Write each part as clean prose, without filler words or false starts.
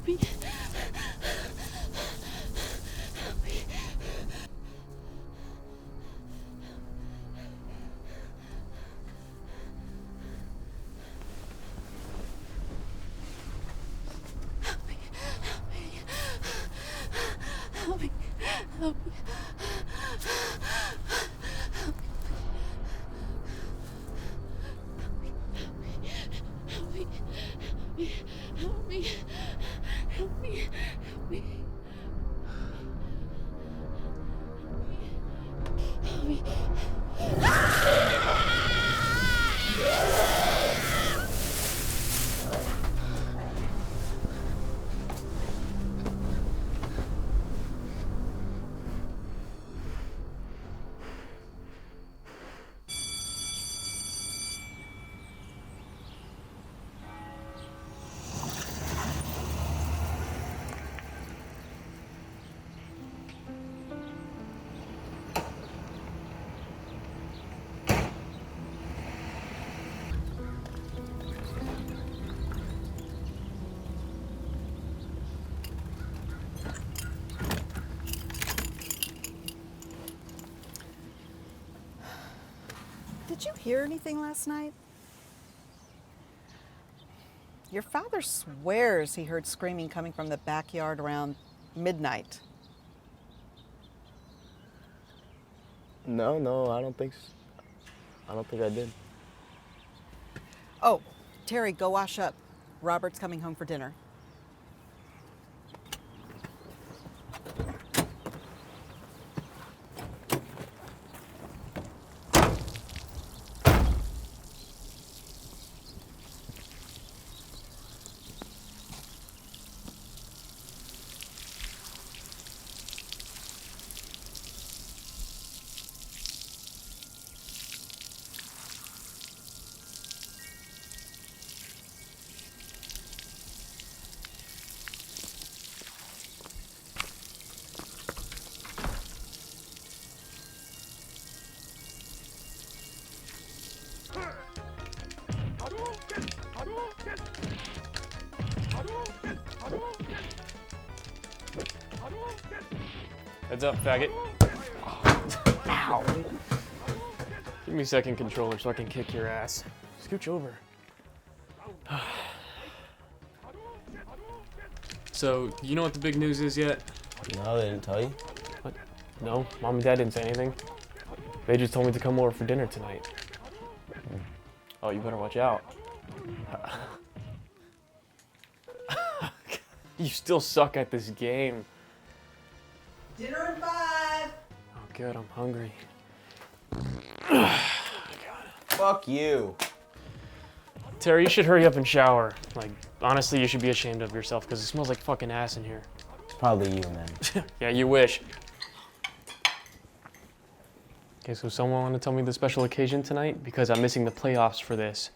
Help me. Help me. Help me. Help me. Help me. Help me. Help me. Did you hear anything last night? Your father swears he heard screaming coming from the backyard around midnight. No, I don't think I did. Oh, Terry, go wash up. Robert's coming home for dinner. Heads up, faggot. Ow. Give me second controller so I can kick your ass. Scooch over. So, you know what the big news is yet? No, they didn't tell you? What? No, Mom and Dad didn't say anything. They just told me to come over for dinner tonight. Oh, you better watch out. You still suck at this game. Dinner in 5. Oh, good, I'm hungry. Fuck you. Terry, you should hurry up and shower. Like, honestly, you should be ashamed of yourself because it smells like fucking ass in here. It's probably you, man. Yeah, you wish. Okay, so someone want to tell me the special occasion tonight? Because I'm missing the playoffs for this.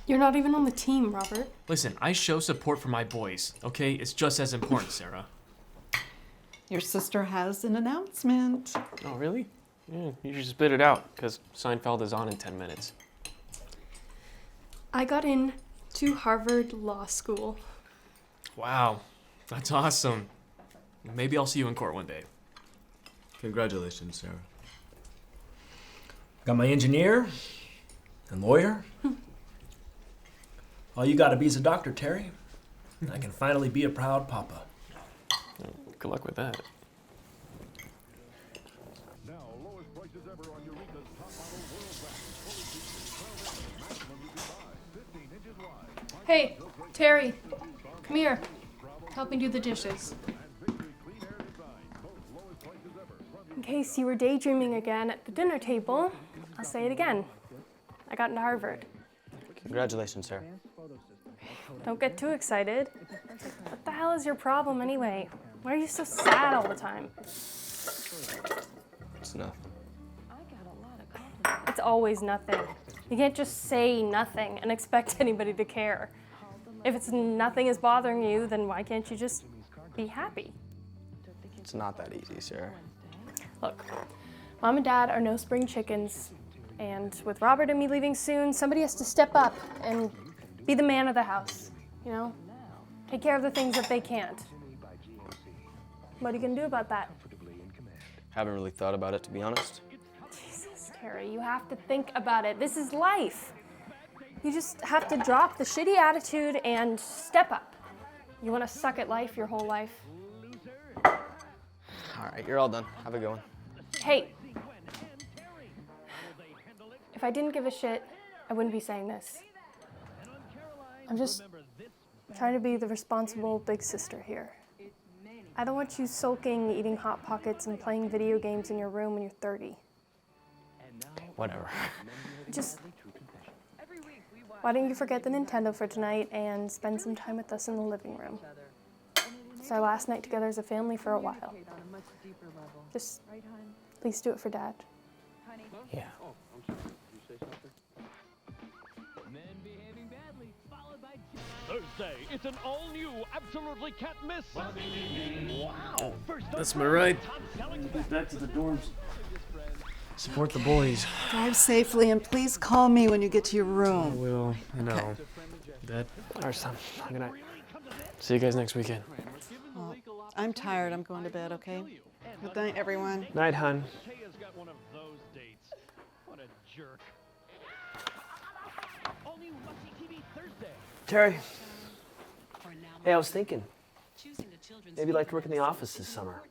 You're not even on the team, Robert. Listen, I show support for my boys, okay? It's just as important, Sarah. Your sister has an announcement. Oh, really? Yeah, you should spit it out, because Seinfeld is on in 10 minutes. I got in to Harvard Law School. Wow, that's awesome. Maybe I'll see you in court one day. Congratulations, Sarah. Got my engineer and lawyer. All you gotta be is a doctor, Terry. I can finally be a proud papa. Good luck with that. Now, lowest prices ever on Eureka's top model world wax. Fully featured 12 inches, maximum you can buy. 15 inches wide. Hey, Terry, come here. Help me do the dishes. In case you were daydreaming again at the dinner table, I'll say it again. I got into Harvard. Congratulations, Sarah. Don't get too excited. What the hell is your problem anyway? Why are you so sad all the time? It's nothing. It's always nothing. You can't just say nothing and expect anybody to care. If nothing is bothering you, then why can't you just be happy? It's not that easy, Sarah. Look, Mom and Dad are no spring chickens, and with Robert and me leaving soon, somebody has to step up and be the man of the house, you know? Take care of the things that they can't. What are you gonna do about that? Haven't really thought about it, to be honest. Jesus, Terry, you have to think about it. This is life. You just have to drop the shitty attitude and step up. You wanna suck at life your whole life? All right, you're all done. Have a good one. Hey, if I didn't give a shit, I wouldn't be saying this. I'm just trying to be the responsible big sister here. I don't want you sulking, eating Hot Pockets, and playing video games in your room when you're 30. Whatever. Just, why don't you forget the Nintendo for tonight and spend some time with us in the living room? It's our last night together as a family for a while. Just, please do it for Dad. Yeah. Thursday, it's an all-new, absolutely can't miss. Wow! That's my ride. Back to the dorms. Support the boys. Drive safely and please call me when you get to your room. Will, I know. Dad? All right, son. Good night. See you guys next weekend. Well, I'm tired. I'm going to bed, okay? Good night, everyone. Night, hun. Kay has got one of those dates. What a jerk. All-new must-see TV Thursday. Terry, hey, I was thinking, maybe you'd like to work in the office this summer.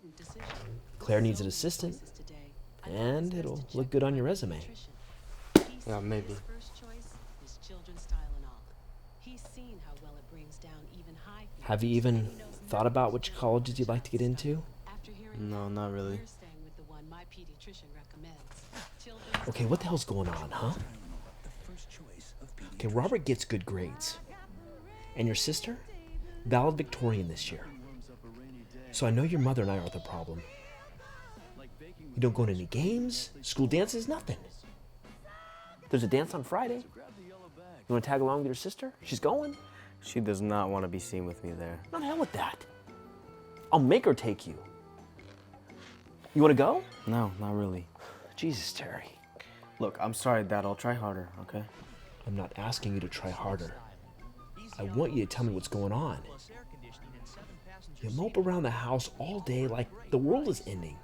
Claire needs an assistant, and it'll look good on your resume. Yeah, maybe. Have you even thought about which colleges you'd like to get into? No, not really. Okay, what the hell's going on, huh? Okay, Robert gets good grades. And your sister? Valedictorian this year. So I know your mother and I are the problem. You don't go to any games, school dances, nothing. There's a dance on Friday. You want to tag along with your sister? She's going. She does not want to be seen with me there. Not hell with that. I'll make her take you. You want to go? No, not really. Jesus, Terry. Look, I'm sorry, Dad. I'll try harder, okay? I'm not asking you to try harder. I want you to tell me what's going on. You mope around the house all day like the world is ending.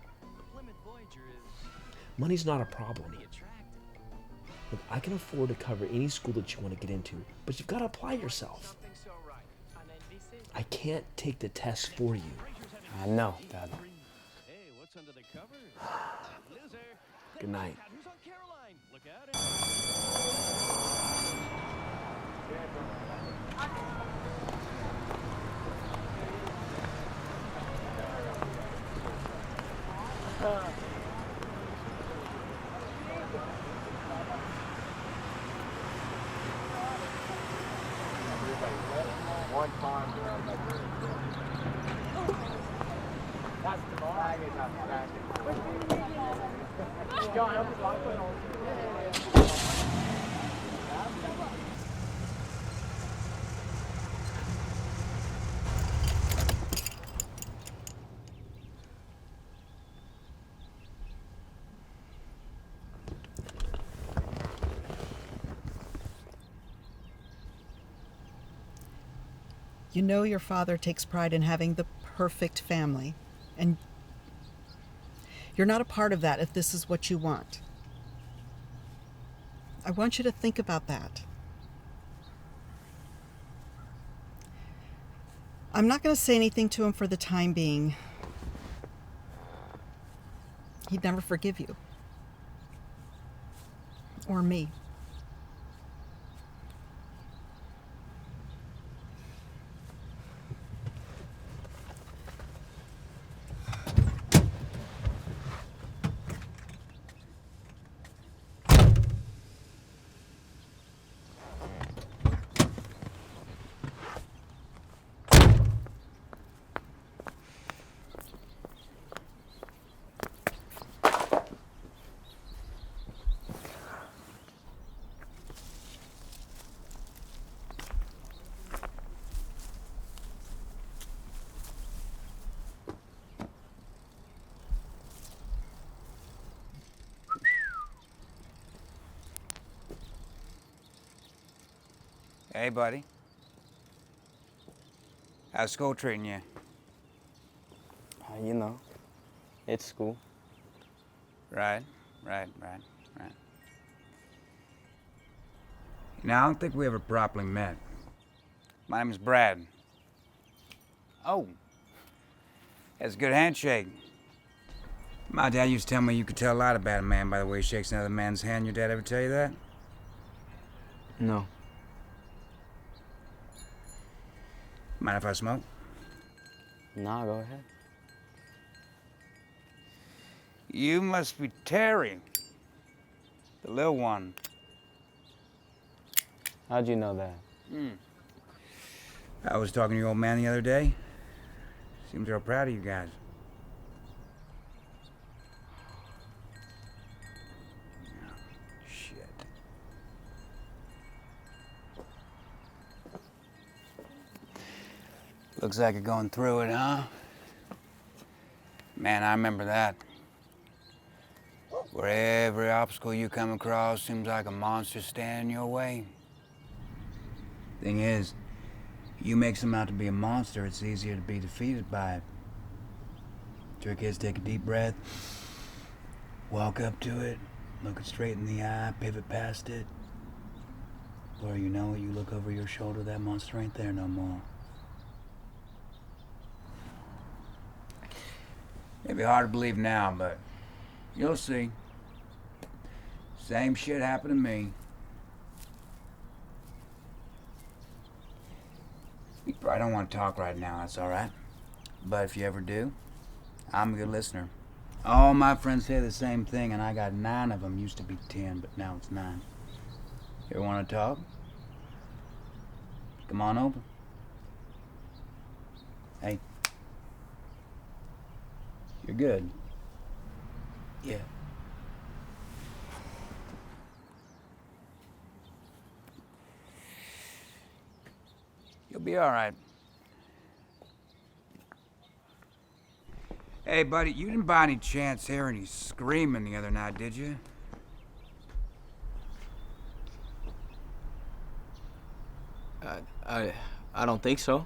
Money's not a problem. Look, I can afford to cover any school that you want to get into, but you've got to apply yourself. I can't take the test for you. No, Dad. Hey, what's under the covers? Loser. Good night. Who's on Caroline? Look out. You know your father takes pride in having the perfect family, and you're not a part of that if this is what you want. I want you to think about that. I'm not going to say anything to him for the time being. He'd never forgive you. Or me. Hey, buddy. How's school treating you? You know, it's school. Right. Now, I don't think we ever properly met. My name is Brad. Oh, that's a good handshake. My dad used to tell me you could tell a lot about a man by the way he shakes another man's hand. Your dad ever tell you that? No. Mind if I smoke? Nah, go ahead. You must be Terry, the little one. How'd you know that? I was talking to your old man the other day. Seems real proud of you guys. Shit. Looks like you're going through it, huh? Man, I remember that. Where every obstacle you come across seems like a monster standing in your way. Thing is, you make something out to be a monster, it's easier to be defeated by it. Trick is take a deep breath, walk up to it, look it straight in the eye, pivot past it. Before you know it, you look over your shoulder, that monster ain't there no more. Maybe hard to believe now, but you'll see. Same shit happened to me. You probably don't want to talk right now, that's alright. But if you ever do, I'm a good listener. All my friends say the same thing, and I got 9 of them. Used to be 10, but now it's 9. You ever want to talk? Come on over. Hey. You're good. Yeah. You'll be all right. Hey, buddy, you didn't by any chance hear any screaming the other night, did you? I don't think so.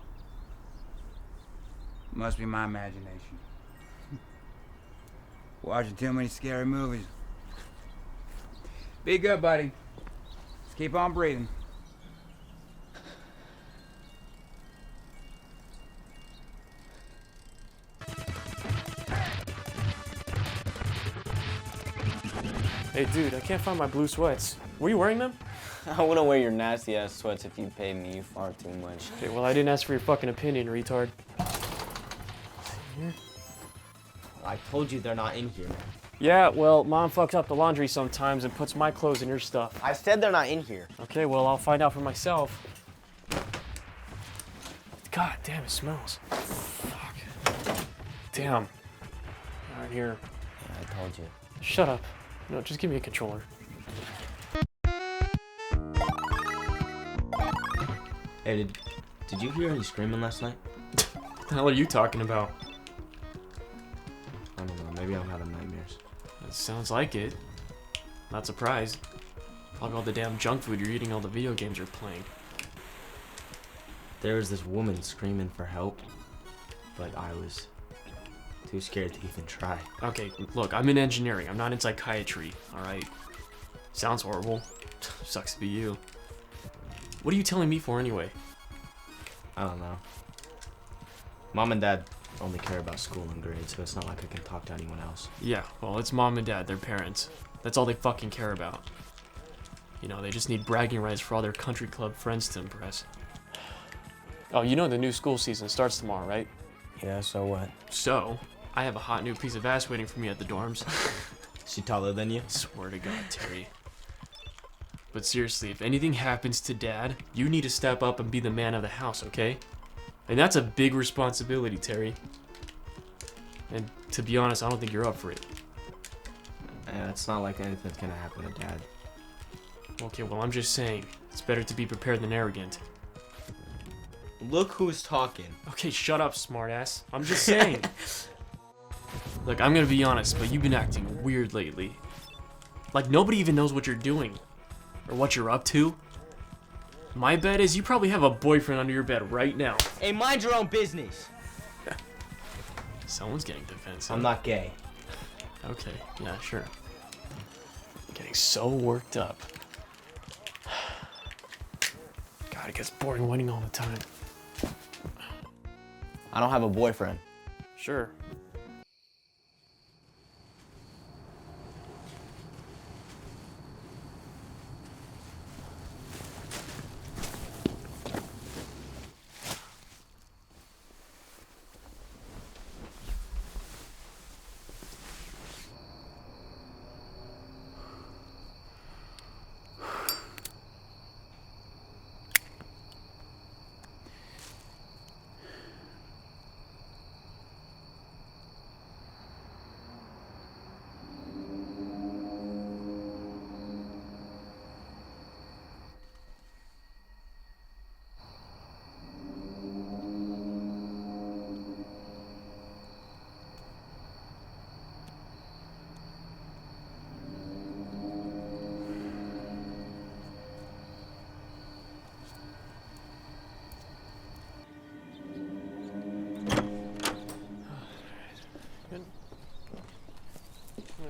Must be my imagination. Watching too many scary movies. Be good, buddy. Just keep on breathing. Hey, dude, I can't find my blue sweats. Were you wearing them? I wouldn't wear your nasty ass sweats if you paid me. You far too much. Okay, well, I didn't ask for your fucking opinion, retard. I told you they're not in here, man. Yeah, well, Mom fucks up the laundry sometimes and puts my clothes in your stuff. I said they're not in here. Okay, well, I'll find out for myself. God damn, it smells. Fuck. Damn. Right here. Yeah, I told you. Shut up. No, just give me a controller. Hey, did you hear any screaming last night? What the hell are you talking about? I don't know, maybe I'm having nightmares. That sounds like it. Not surprised. Probably all the damn junk food you're eating, all the video games you're playing. There was this woman screaming for help, but I was too scared to even try. Okay, look, I'm in engineering. I'm not in psychiatry, alright? Sounds horrible. Sucks to be you. What are you telling me for anyway? I don't know. Mom and Dad only care about school and grades, so it's not like I can talk to anyone else. Yeah, well, it's Mom and Dad, their parents. That's all they fucking care about. You know, they just need bragging rights for all their country club friends to impress. Oh, you know the new school season starts tomorrow, right? Yeah, so what? So, I have a hot new piece of ass waiting for me at the dorms. She taller than you? Swear to God, Terry. But seriously, if anything happens to Dad, you need to step up and be the man of the house, okay? And that's a big responsibility, Terry. And to be honest, I don't think you're up for it. Yeah, it's not like anything's gonna happen to Dad. Okay, well, I'm just saying, it's better to be prepared than arrogant. Look who's talking. Okay, shut up, smartass. I'm just saying. Look, I'm gonna be honest, but you've been acting weird lately. Like, nobody even knows what you're doing. Or what you're up to. My bet is you probably have a boyfriend under your bed right now. Hey, mind your own business. Someone's getting defensive. I'm not gay. Okay, yeah, sure. Getting so worked up. God, it gets boring winning all the time. I don't have a boyfriend. Sure.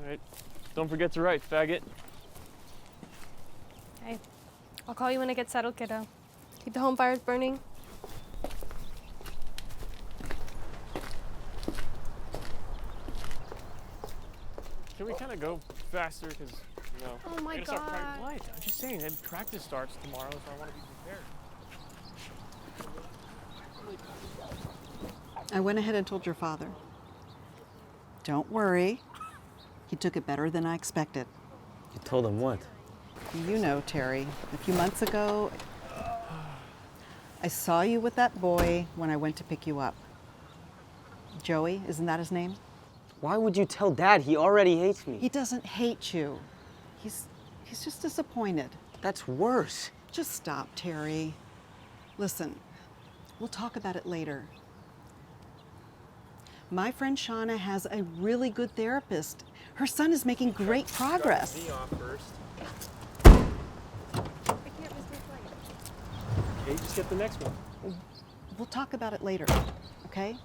Alright. Don't forget to write, faggot. Hey, I'll call you when I get settled, kiddo. Keep the home fires burning. Can we kind of go faster? Because, you know. Oh my we're gonna start God. What? I'm just saying, then practice starts tomorrow, so I want to be prepared. I went ahead and told your father. Don't worry. He took it better than I expected. You told him what? You know, Terry, a few months ago, I saw you with that boy when I went to pick you up. Joey, isn't that his name? Why would you tell Dad? He already hates me. He doesn't hate you. He's just disappointed. That's worse. Just stop, Terry. Listen, we'll talk about it later. My friend Shauna has a really good therapist. Her son is making great progress. Me off first. Okay, just get the next one. We'll talk about it later, okay?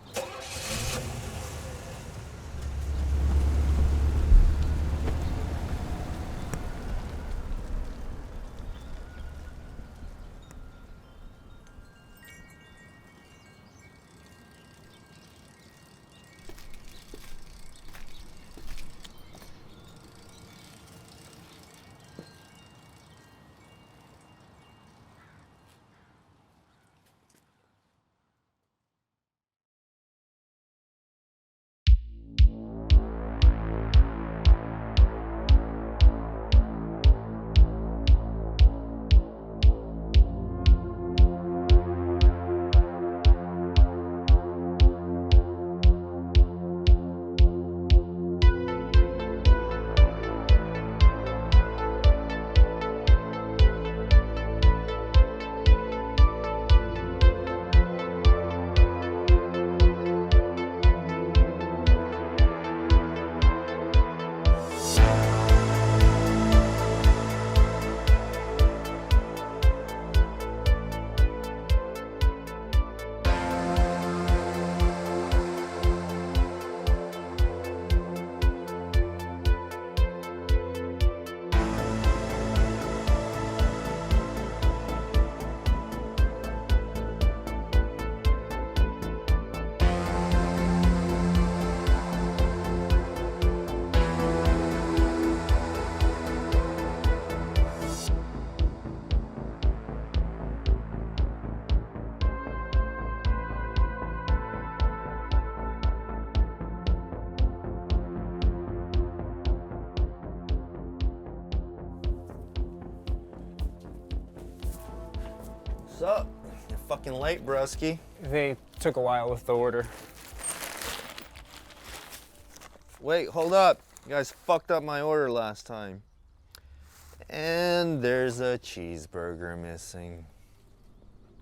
What's up? You're fucking late, broski. They took a while with the order. Wait, hold up. You guys fucked up my order last time. And there's a cheeseburger missing.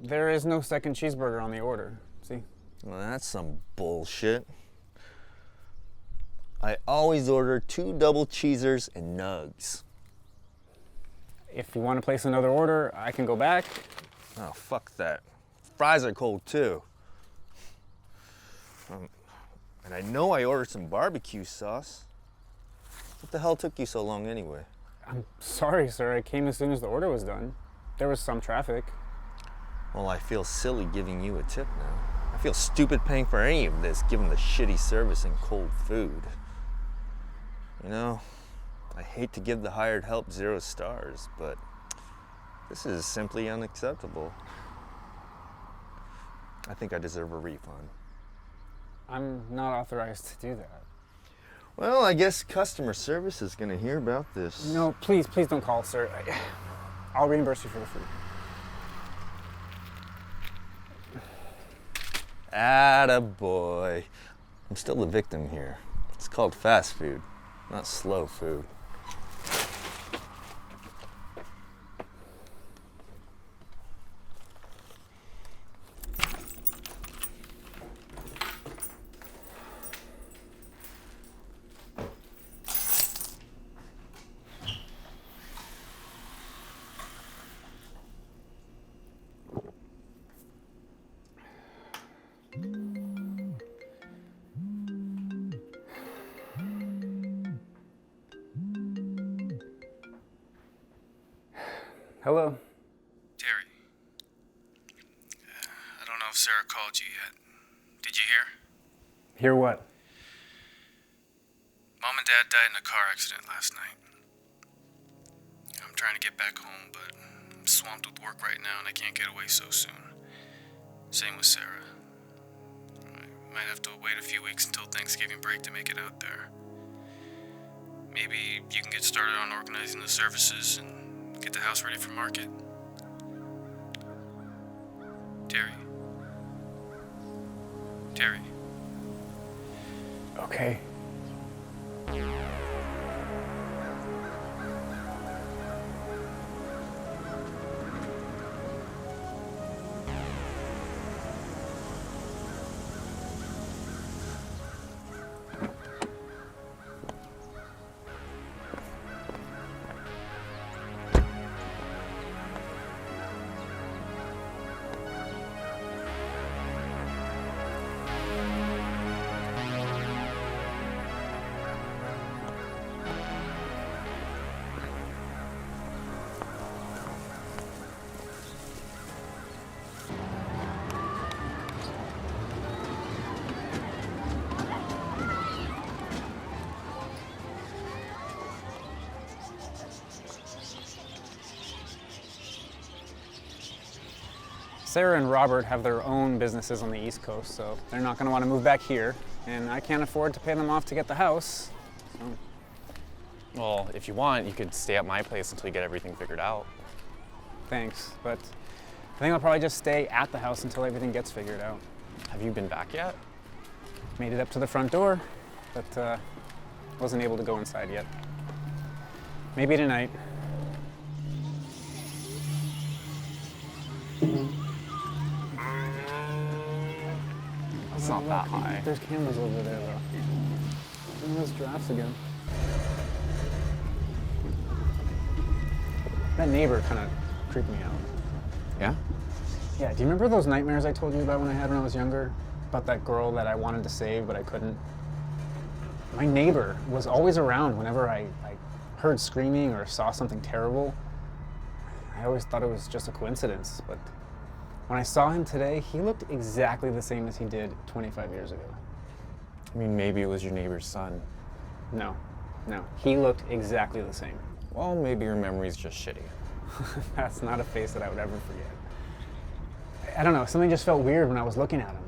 There is no second cheeseburger on the order. See? Well, that's some bullshit. I always order 2 double cheesers and nugs. If you want to place another order, I can go back. Oh, fuck that. Fries are cold too. And I know I ordered some barbecue sauce. What the hell took you so long anyway? I'm sorry, sir. I came as soon as the order was done. There was some traffic. Well, I feel silly giving you a tip now. I feel stupid paying for any of this, given the shitty service and cold food. You know, I hate to give the hired help 0 stars, but this is simply unacceptable. I think I deserve a refund. I'm not authorized to do that. Well, I guess customer service is gonna hear about this. No, please don't call, sir. I'll reimburse you for the food. Attaboy. I'm still the victim here. It's called fast food, not slow food. Hello. Terry. I don't know if Sarah called you yet. Did you hear? Hear what? Mom and Dad died in a car accident last night. I'm trying to get back home, but I'm swamped with work right now and I can't get away so soon. Same with Sarah. I might have to wait a few weeks until Thanksgiving break to make it out there. Maybe you can get started on organizing the services and get the house ready for market. Terry. Terry. Okay. Sarah and Robert have their own businesses on the East Coast, so they're not going to want to move back here, and I can't afford to pay them off to get the house. So. Well, if you want, you could stay at my place until you get everything figured out. Thanks, but I think I'll probably just stay at the house until everything gets figured out. Have you been back yet? Made it up to the front door, but wasn't able to go inside yet. Maybe tonight. It's not that high. There's cameras over there, though. And those giraffes again. That neighbor kind of creeped me out. Yeah? Yeah, do you remember those nightmares I told you about when I was younger? About that girl that I wanted to save, but I couldn't? My neighbor was always around whenever I heard screaming or saw something terrible. I always thought it was just a coincidence, but when I saw him today, he looked exactly the same as he did 25 years ago. I mean, maybe it was your neighbor's son. No, he looked exactly the same. Well, maybe your memory's just shitty. That's not a face that I would ever forget. I don't know, something just felt weird when I was looking at him.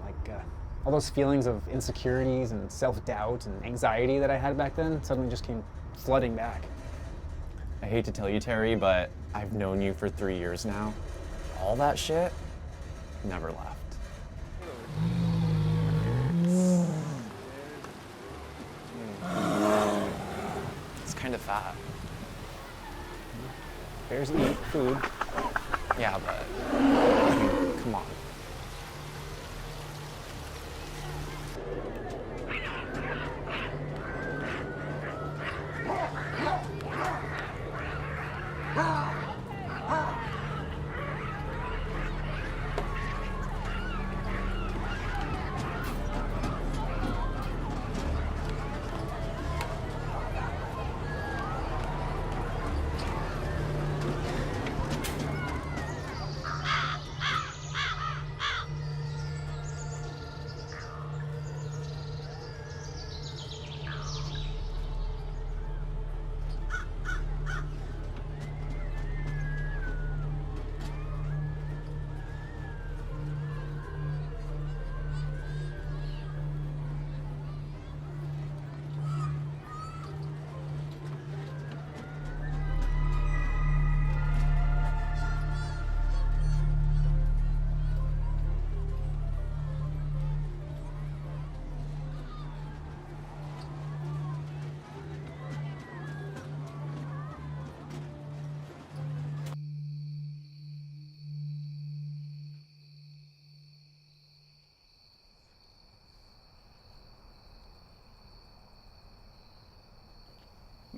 All those feelings of insecurities and self-doubt and anxiety that I had back then suddenly just came flooding back. I hate to tell you, Terry, but I've known you for 3 years now. All that shit never left. It's kind of fat. Bears eat food. Yeah, but I mean, come on.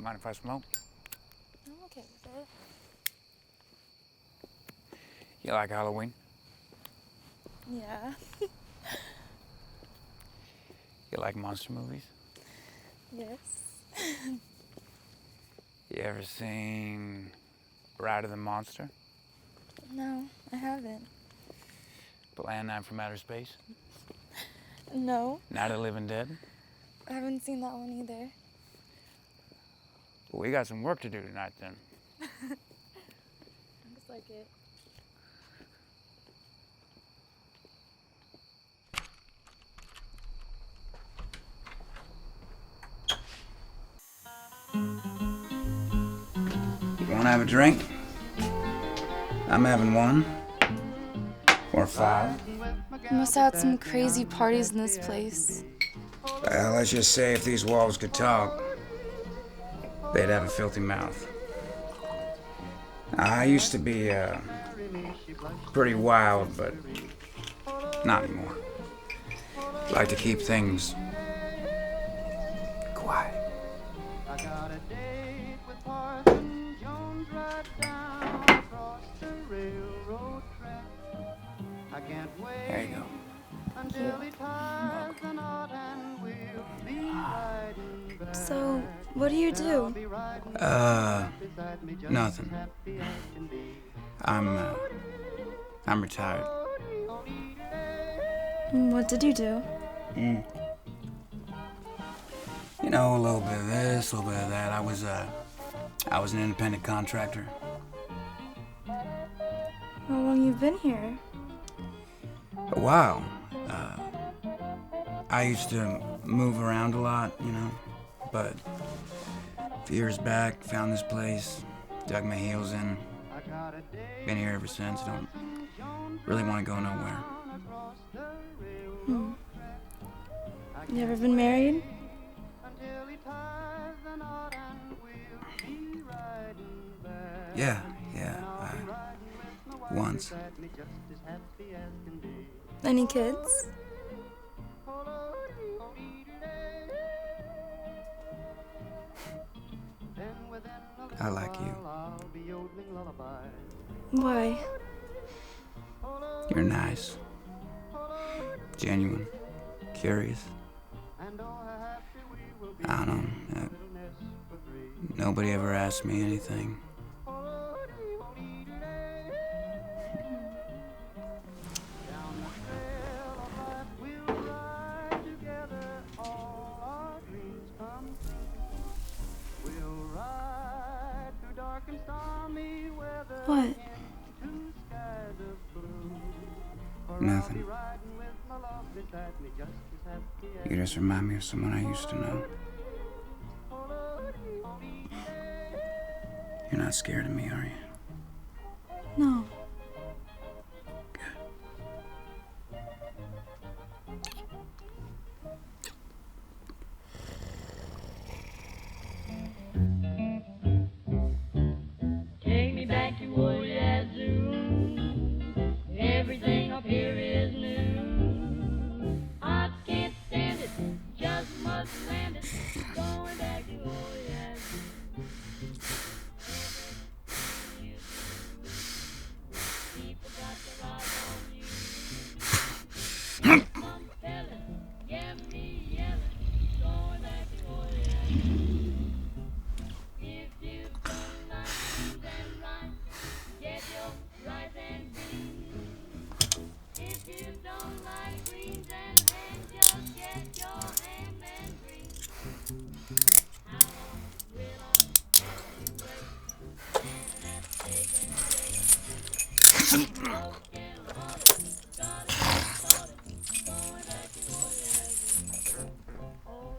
Mind if I smoke? I'm okay with it. You like Halloween? Yeah. You like monster movies? Yes. You ever seen Bride of the Monster? No, I haven't. Plan 9 from Outer Space? No, Night of the Living Dead? I haven't seen that one either. Well, we got some work to do tonight then. Looks like it. You wanna have a drink? I'm having one. Or 5. You must have had some crazy parties in this place. Well, let's just say if these walls could talk, they'd have a filthy mouth. I used to be, pretty wild, but not anymore. Like to keep things quiet. There you go. So, what do you do? Nothing. I'm retired. What did you do? You know, a little bit of this, a little bit of that. I was an independent contractor. How long you been here? A while. I used to move around a lot, you know, but a few years back, found this place, dug my heels in. Been here ever since. Don't really want to go nowhere. You ever been married? Yeah, once. Any kids? I like you. Why? You're nice. Genuine. Curious. I don't know. Nobody ever asked me anything. What? Nothing. You just remind me of someone I used to know. You're not scared of me, are you? No. Take me back to old Yazoo. Everything up here is new. I can't stand it, just must land it. Going back to old Yazoo. People got their eyes on you. Some fellas get me yelling. Going back to old Yazoo. If you don't like things and rhyme, get your rice and beans. If you don't like greens and ham, just get your ham and greens. How long will I have to wait? Standing at the steak and shake. Broken hearted, gotta get started. Going back to old Yazoo. Oh,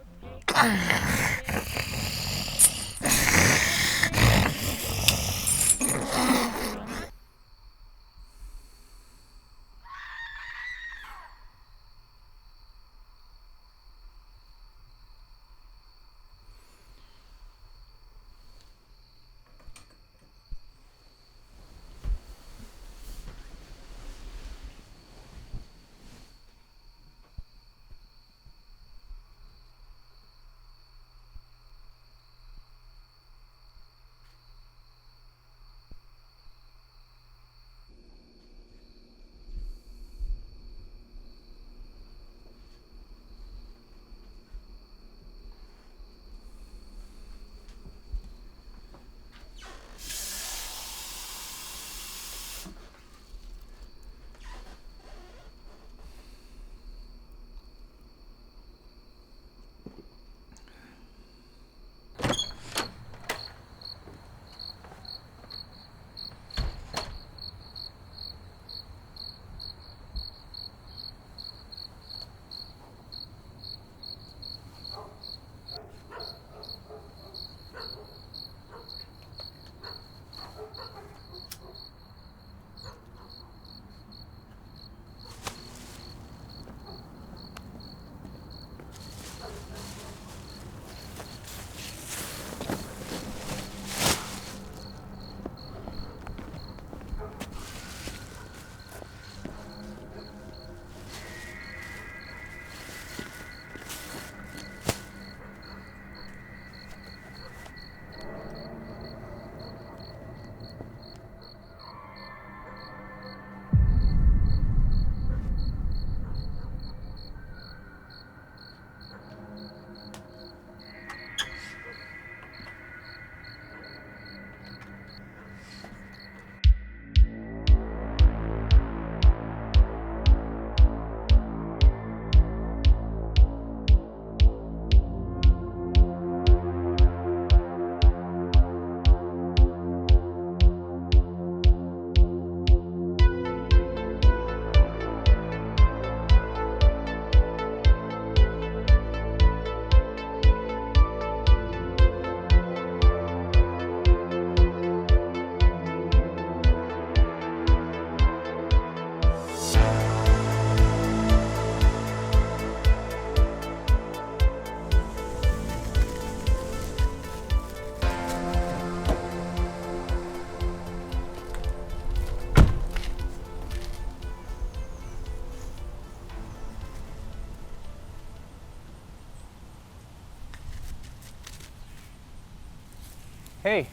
Hey.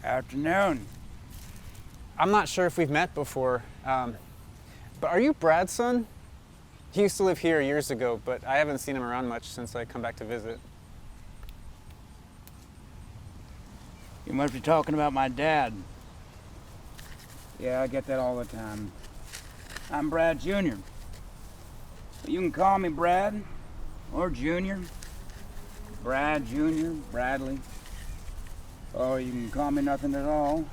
Afternoon. I'm not sure if we've met before, but are you Brad's son? He used to live here years ago, but I haven't seen him around much since I come back to visit. You must be talking about my dad. Yeah, I get that all the time. I'm Brad Jr. You can call me Brad or Junior. Brad Jr., Bradley. Or you can call me nothing at all.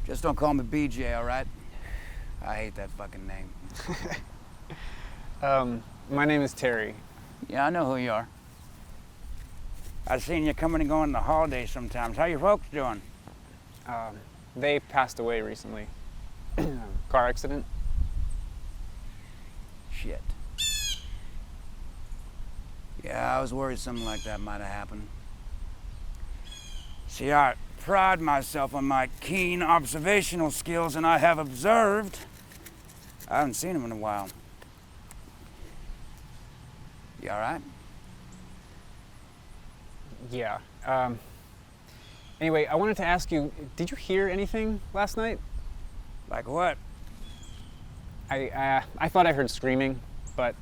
Just don't call me BJ, all right? I hate that fucking name. My name is Terry. Yeah, I know who you are. I've seen you coming and going on the holidays sometimes. How your folks doing? They passed away recently. Car accident. Shit. Yeah, I was worried something like that might have happened. See, I pride myself on my keen observational skills, and I have observed. I haven't seen him in a while. You all right? Yeah. Anyway, I wanted to ask you, did you hear anything last night? Like what? I thought I heard screaming, but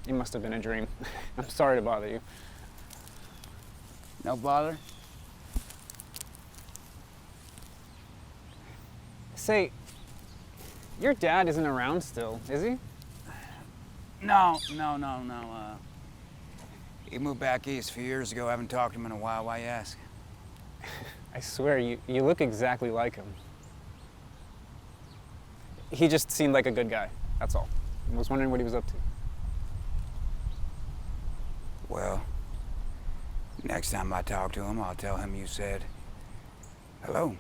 it must have been a dream. I'm sorry to bother you. No bother? Say, your dad isn't around still, is he? No. He moved back east a few years ago. I haven't talked to him in a while. Why you ask? I swear, you look exactly like him. He just seemed like a good guy, that's all. I was wondering what he was up to. Well, next time I talk to him, I'll tell him you said hello.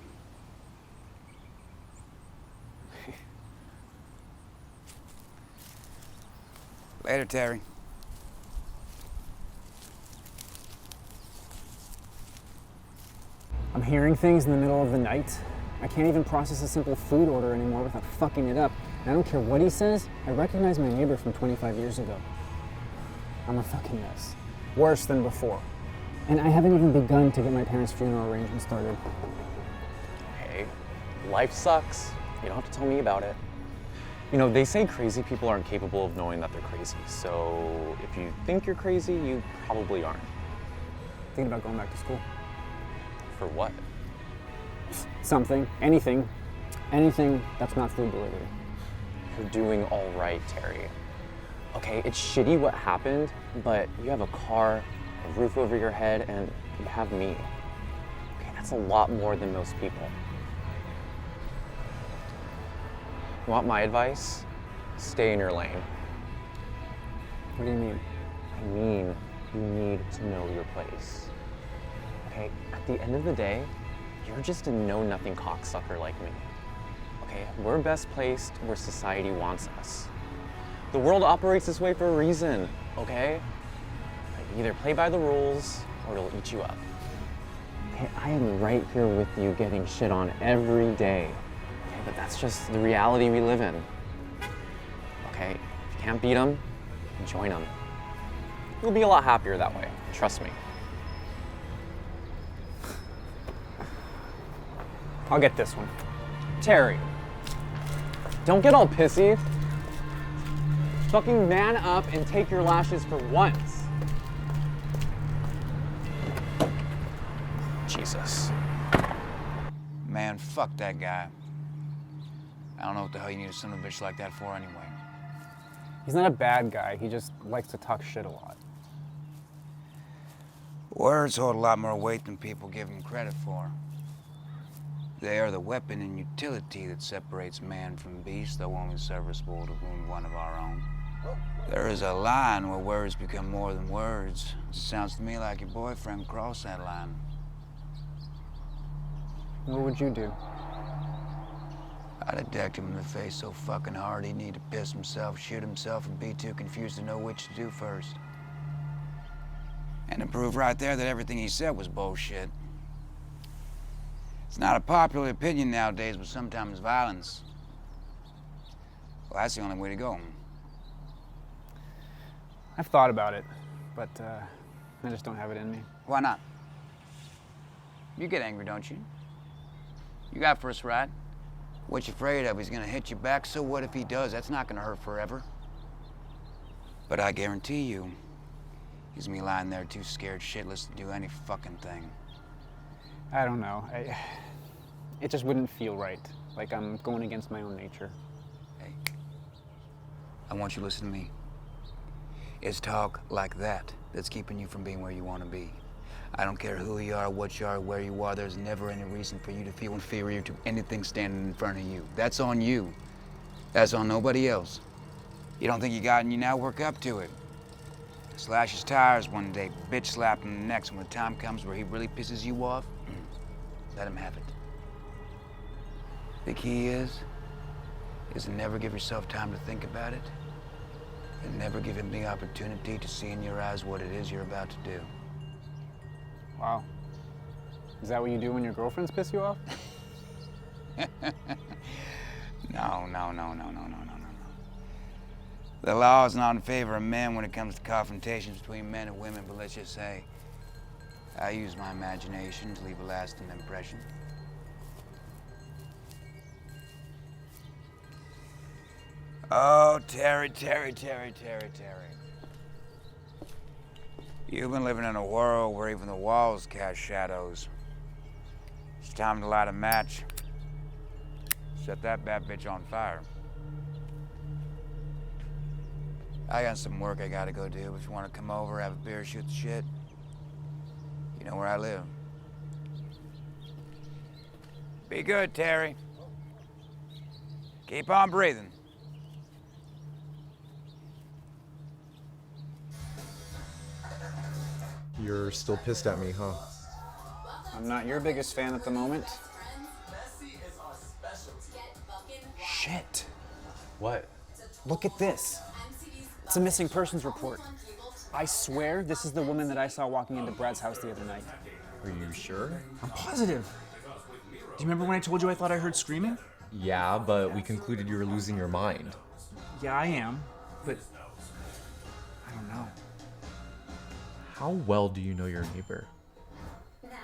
Later, Terry. I'm hearing things in the middle of the night. I can't even process a simple food order anymore without fucking it up. And I don't care what he says, I recognize my neighbor from 25 years ago. I'm a fucking mess. Worse than before. And I haven't even begun to get my parents' funeral arrangements started. Hey, life sucks. You don't have to tell me about it. You know, they say crazy people aren't capable of knowing that they're crazy. So if you think you're crazy, you probably aren't. Thinking about going back to school. For what? Something, anything that's not food delivery. You're doing all right, Terry. Okay, it's shitty what happened, but you have a car, a roof over your head, and you have me. Okay, that's a lot more than most people. You want my advice? Stay in your lane. What do you mean? I mean, you need to know your place. Okay, at the end of the day, you're just a know-nothing cocksucker like me. Okay, we're best placed where society wants us. The world operates this way for a reason, okay? You either play by the rules or it'll eat you up. Okay, I am right here with you getting shit on every day. Okay, but that's just the reality we live in. Okay, if you can't beat them, join them. You'll be a lot happier that way, trust me. I'll get this one. Terry, don't get all pissy. Fucking man up and take your lashes for once. Jesus. Man, fuck that guy. I don't know what the hell you need a son of a bitch like that for anyway. He's not a bad guy, he just likes to talk shit a lot. Words hold a lot more weight than people give them credit for. They are the weapon and utility that separates man from beast, though only serviceable to wound one of our own. There is a line where words become more than words. It sounds to me like your boyfriend crossed that line. What would you do? I'd have decked him in the face so fucking hard he'd need to piss himself, shit himself, and be too confused to know which to do first. And to prove right there that everything he said was bullshit. It's not a popular opinion nowadays, but sometimes violence. Well, that's the only way to go. I've thought about it, but I just don't have it in me. Why not? You get angry, don't you? You got first right. What you afraid of? He's gonna hit you back, so what if he does? That's not gonna hurt forever. But I guarantee you, he's gonna be lying there too scared shitless to do any fucking thing. I don't know. It just wouldn't feel right. Like I'm going against my own nature. Hey, I want you to listen to me. It's talk like that that's keeping you from being where you want to be. I don't care who you are, what you are, where you are, there's never any reason for you to feel inferior to anything standing in front of you. That's on you. That's on nobody else. You don't think you got it and you now work up to it. Slash his tires one day, bitch slap him the next, and when the time comes where he really pisses you off, let him have it. The key is to never give yourself time to think about it, and never give him the opportunity to see in your eyes what it is you're about to do. Wow. Is that what you do when your girlfriends piss you off? No. The law is not in favor of men when it comes to confrontations between men and women, but let's just say, I use my imagination to leave a lasting impression. Oh, Terry. You've been living in a world where even the walls cast shadows. It's time to light a match. Set that bad bitch on fire. I got some work I gotta go do. If you wanna come over, have a beer, shoot the shit, you know where I live. Be good, Terry. Keep on breathing. You're still pissed at me, huh? I'm not your biggest fan at the moment. Shit. What? Look at this. It's a missing persons report. I swear this is the woman that I saw walking into Brad's house the other night. Are you sure? I'm positive. Do you remember when I told you I thought I heard screaming? Yeah, but we concluded you were losing your mind. Yeah, I am, but I don't know. How well do you know your neighbor?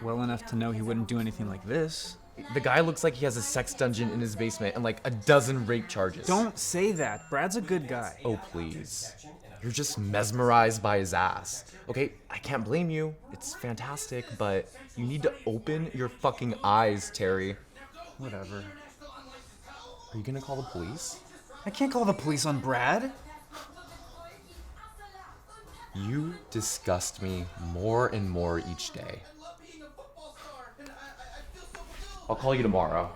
Well enough to know he wouldn't do anything like this. The guy looks like he has a sex dungeon in his basement and like a dozen rape charges. Don't say that. Brad's a good guy. Oh, please. You're just mesmerized by his ass. Okay, I can't blame you. It's fantastic, but you need to open your fucking eyes, Terry. Whatever. Are you gonna call the police? I can't call the police on Brad. You disgust me more and more each day. I'll call you tomorrow.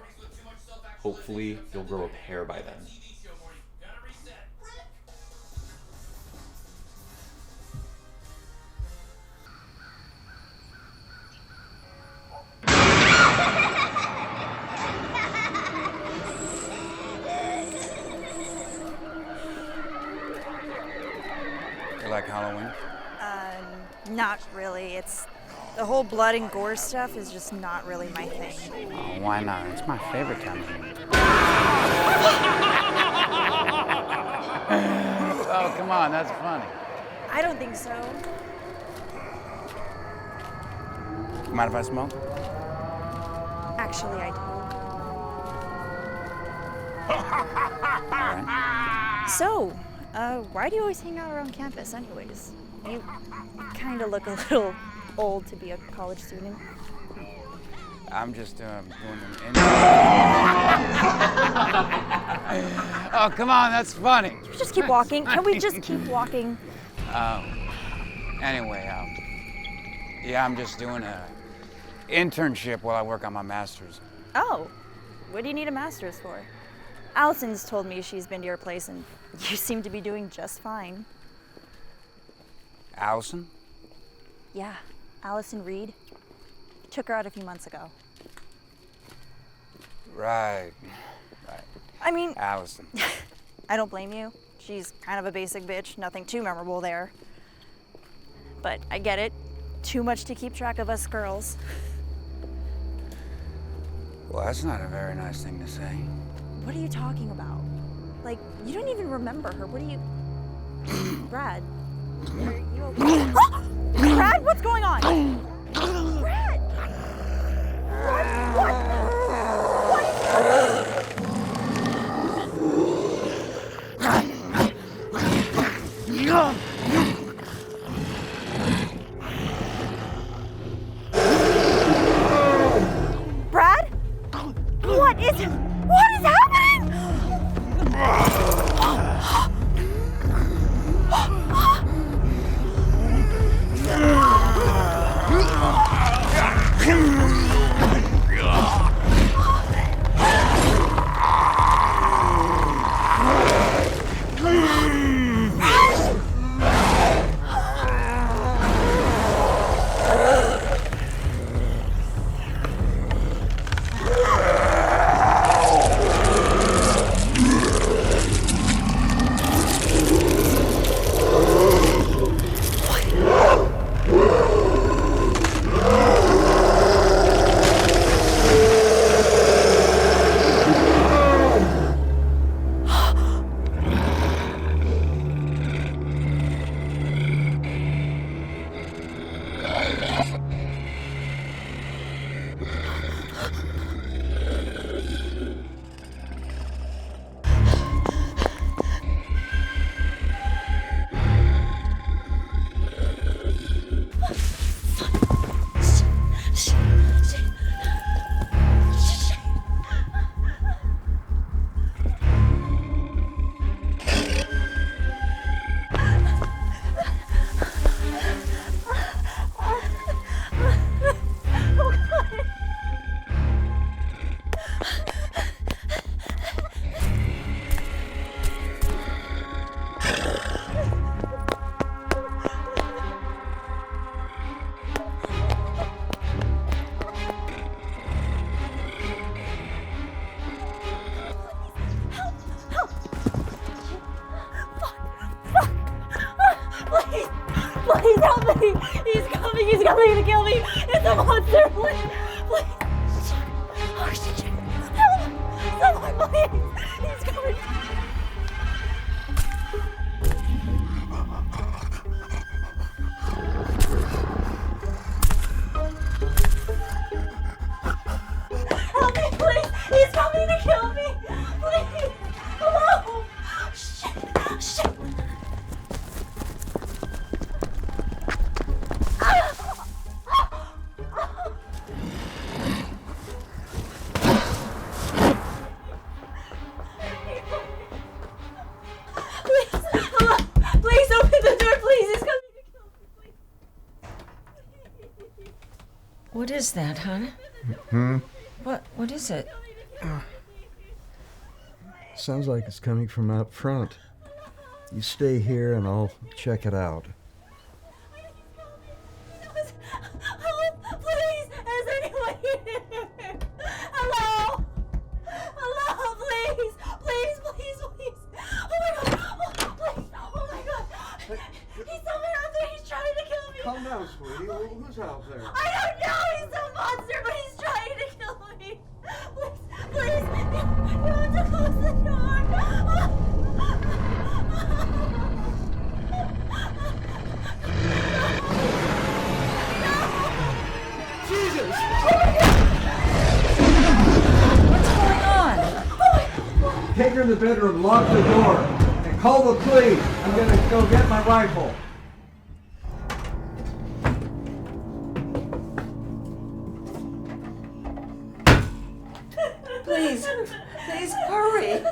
Hopefully, you'll grow a pair by then. You like Halloween? Not really. It's the whole blood and gore stuff is just not really my thing. Oh, why not? It's my favorite time of year. Oh, come on, that's funny. I don't think so. Mind if I smoke? Actually, I do. So, why do you always hang out around campus anyways? You kind of look a little old to be a college student. I'm just doing an Oh, come on, that's funny. Can we just keep walking? Can we just keep walking? Anyway, yeah, I'm just doing a internship while I work on my master's. Oh, what do you need a master's for? Allison's told me she's been to your place and you seem to be doing just fine. Allison? Yeah, Allison Reed. Took her out a few months ago. Right. I mean, Allison. I don't blame you. She's kind of a basic bitch, nothing too memorable there. But I get it. Too much to keep track of us girls. Well, that's not a very nice thing to say. What are you talking about? Like, you don't even remember her. What are you... Brad, are you okay? Brad, what's going on? Brad! What? Brad? What is happening? Please help me! He's coming to kill me! It's a monster! Please! Oh shit! Help! Someone please! He's coming! Help me, please! He's coming to kill me! Please! Hello! Shit! Please open the door, please! He's coming to kill me, please! What is that, hon? What is it? Sounds like it's coming from out front. You stay here and I'll check it out. Help! Please! Is anyone here? Hello! Hello! Please! Please! Oh my god! Oh my god! He's somewhere out there! He's trying to kill me! Calm down, sweetie. Who's out there? I don't know! He's a monster, but he's trying to kill me! Please! You have to close the door! Jesus! What's going on? Take her in the bedroom, lock the door, and call the police. I'm gonna go get my rifle. Please hurry.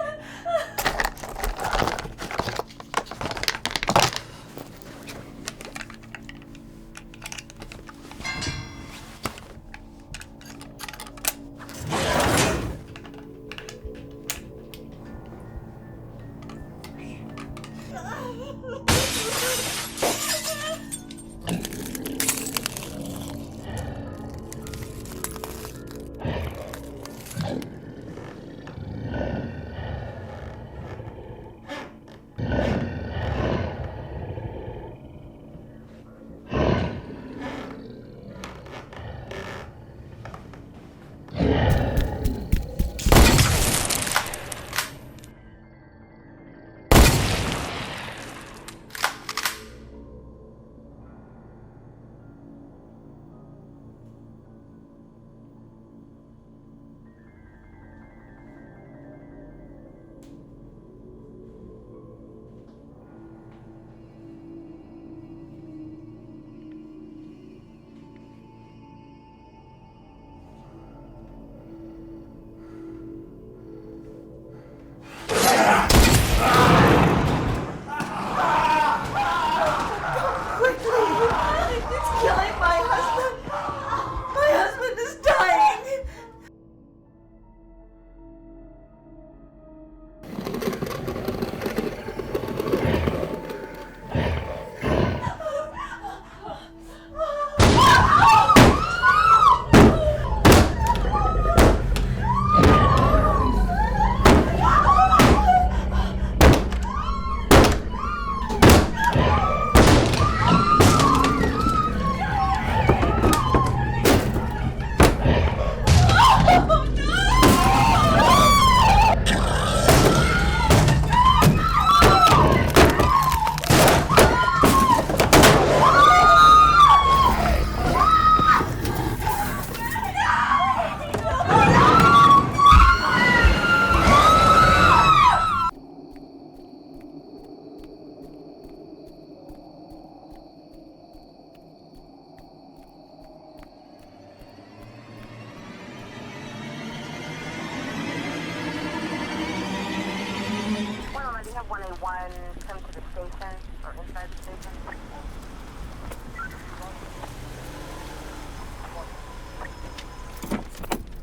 181 come to the station or inside the station?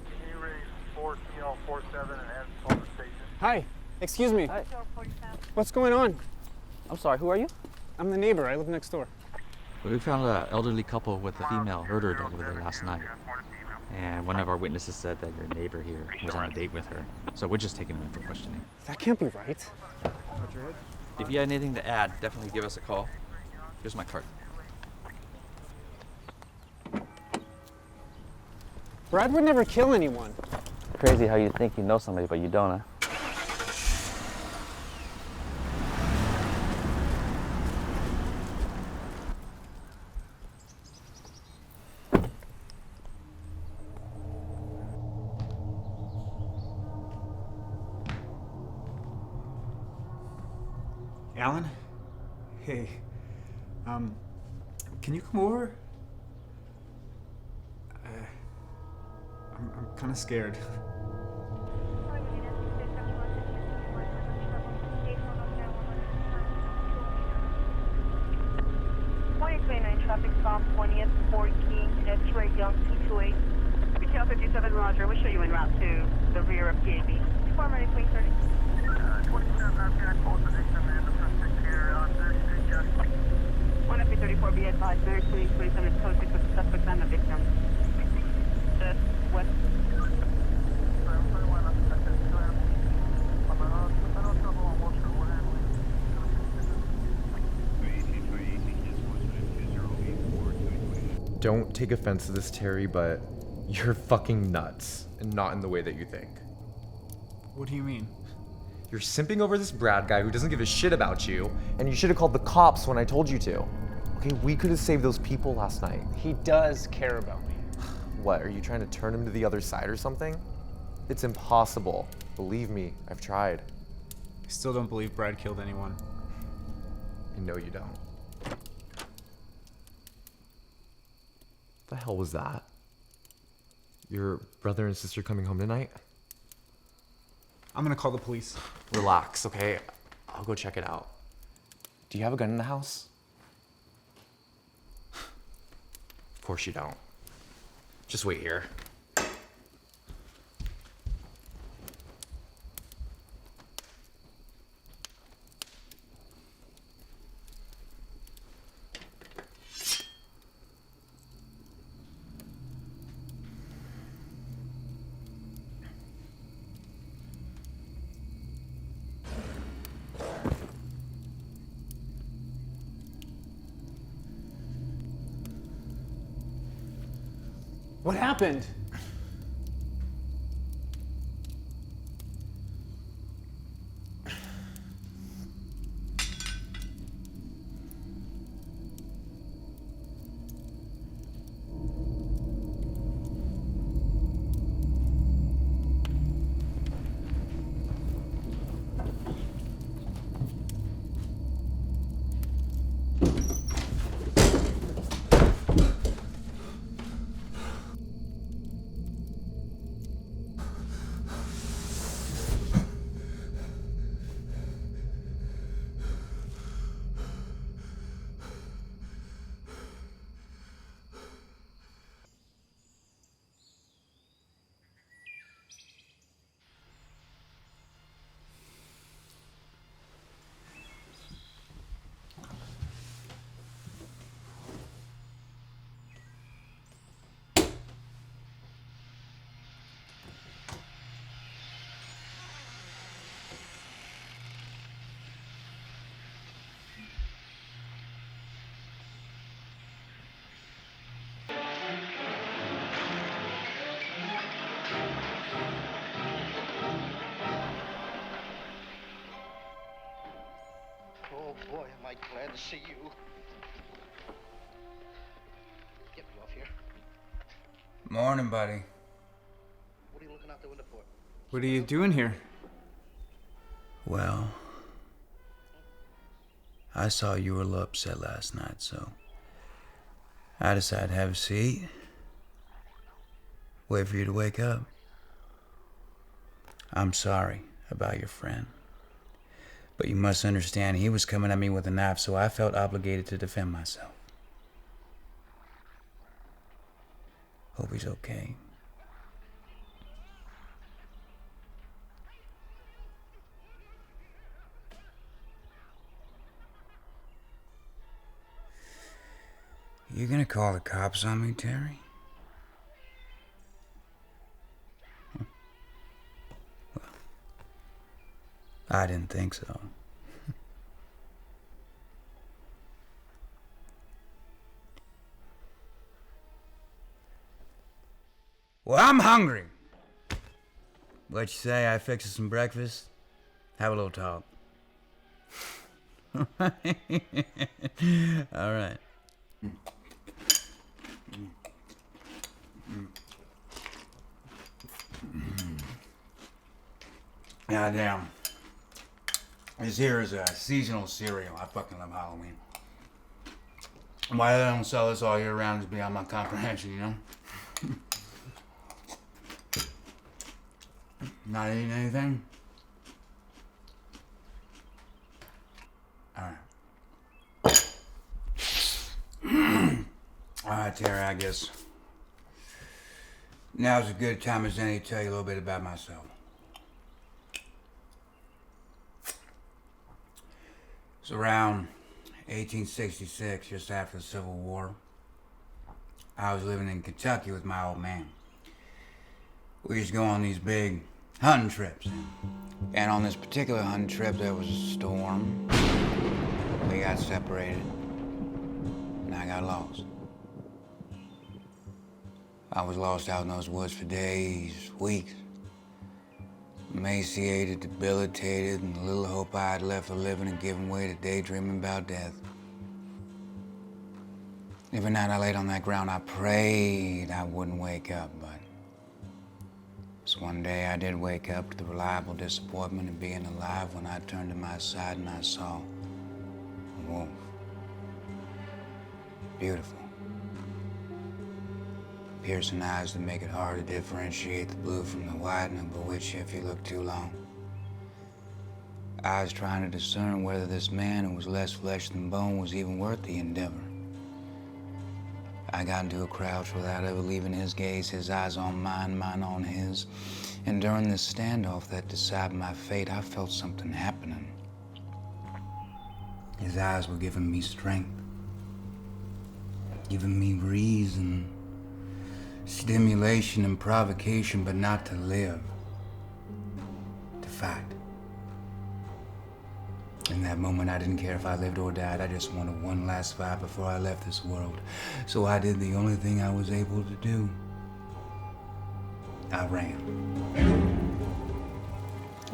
Can you raise 4TL47 and have call the station? Hi, excuse me. What's going on? I'm sorry, who are you? I'm the neighbor. I live next door. We found an elderly couple with a female murdered over there last night. And one of our witnesses said that your neighbor here was on a date with her. So we're just taking them in for questioning. That can't be right. If you had anything to add, definitely give us a call. Here's my card. Brad would never kill anyone. Crazy how you think you know somebody, but you don't, huh? Alan? Hey. Can you come over? I'm kind of scared. 29 traffic stop, 20th, 4 King, X-ray Young 228. BTL 57, Roger. We'll show you en route to the rear of PAB. Form ready, 2030. 27, Jack, hold position, and the suspect here on the street, just. 1 FP34, be advised, Mary 27 is code 6 with the suspect and the victim. Just west. Don't take offense to this, Terry, but you're fucking nuts, and not in the way that you think. What do you mean? You're simping over this Brad guy who doesn't give a shit about you, and you should have called the cops when I told you to. Okay, we could have saved those people last night. He does care about me. What, are you trying to turn him to the other side or something? It's impossible. Believe me, I've tried. I still don't believe Brad killed anyone. I know you don't. What the hell was that? Your brother and sister coming home tonight? I'm gonna call the police. Relax, okay? I'll go check it out. Do you have a gun in the house? Of course you don't. Just wait here. What happened? Oh boy, am I glad to see you. Get me off here. Morning, buddy. What are you looking out the window for? What are you doing here? Well, I saw you were a little upset last night, so I decided to have a seat, wait for you to wake up. I'm sorry about your friend, But you must understand, he was coming at me with a knife, so I felt obligated to defend myself. Hope he's okay. You gonna call the cops on me, Terry? Well, I didn't think so. Well, I'm hungry. What you say? I fix you some breakfast? Have a little talk. All right. Goddamn. This here is a seasonal cereal. I fucking love Halloween. Why they don't sell this all year round is beyond my comprehension, you know? Not eating anything? Alright. Alright, Terry, I guess now's a good time as any to tell you a little bit about myself. It's around 1866, just after the Civil War. I was living in Kentucky with my old man. We used to go on these big hunting trips. And on this particular hunting trip, there was a storm. We got separated. And I got lost. I was lost out in those woods for days, weeks. Emaciated, debilitated, and the little hope I had left for living and giving way to daydreaming about death. Every night I laid on that ground, I prayed I wouldn't wake up, but so one day I did wake up to the reliable disappointment of being alive when I turned to my side and I saw a wolf. Beautiful. Piercing eyes that make it hard to differentiate the blue from the white and will bewitch you if you look too long. I was trying to discern whether this man who was less flesh than bone was even worth the endeavor. I got into a crouch without ever leaving his gaze, his eyes on mine, mine on his. And during this standoff that decided my fate, I felt something happening. His eyes were giving me strength, giving me reason, stimulation and provocation, but not to live, to fight. In that moment, I didn't care if I lived or died. I just wanted one last fight before I left this world. So I did the only thing I was able to do. I ran.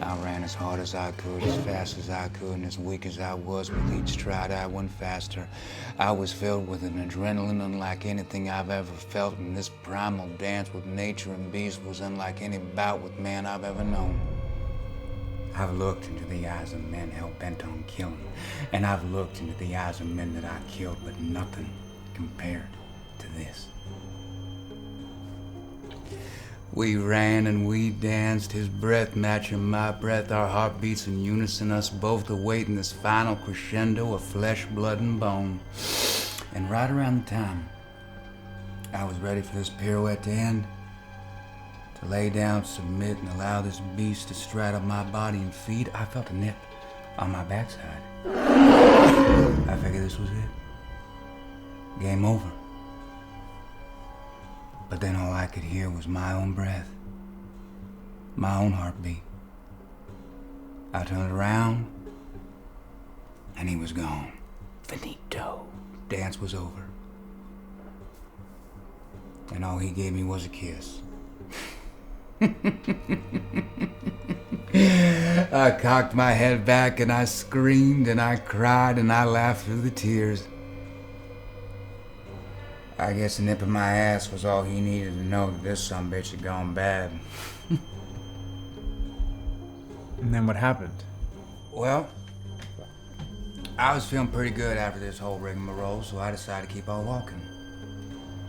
I ran as hard as I could, as fast as I could, and as weak as I was. With each stride, I went faster. I was filled with an adrenaline unlike anything I've ever felt, and this primal dance with nature and beast was unlike any bout with man I've ever known. I've looked into the eyes of men hell-bent on killing, and I've looked into the eyes of men that I killed, but nothing compared to this. We ran and we danced, his breath matching my breath, our heartbeats in unison, us both awaiting this final crescendo of flesh, blood, and bone. And right around the time I was ready for this pirouette to end, to lay down, submit, and allow this beast to straddle my body and feed, I felt a nip on my backside. I figured this was it. Game over. But then all I could hear was my own breath, my own heartbeat. I turned around, and he was gone. Finito. Dance was over. And all he gave me was a kiss. I cocked my head back and I screamed and I cried and I laughed through the tears. I guess a nip in my ass was all he needed to know that this sumbitch had gone bad. And then what happened? Well, I was feeling pretty good after this whole rigmarole, so I decided to keep on walking.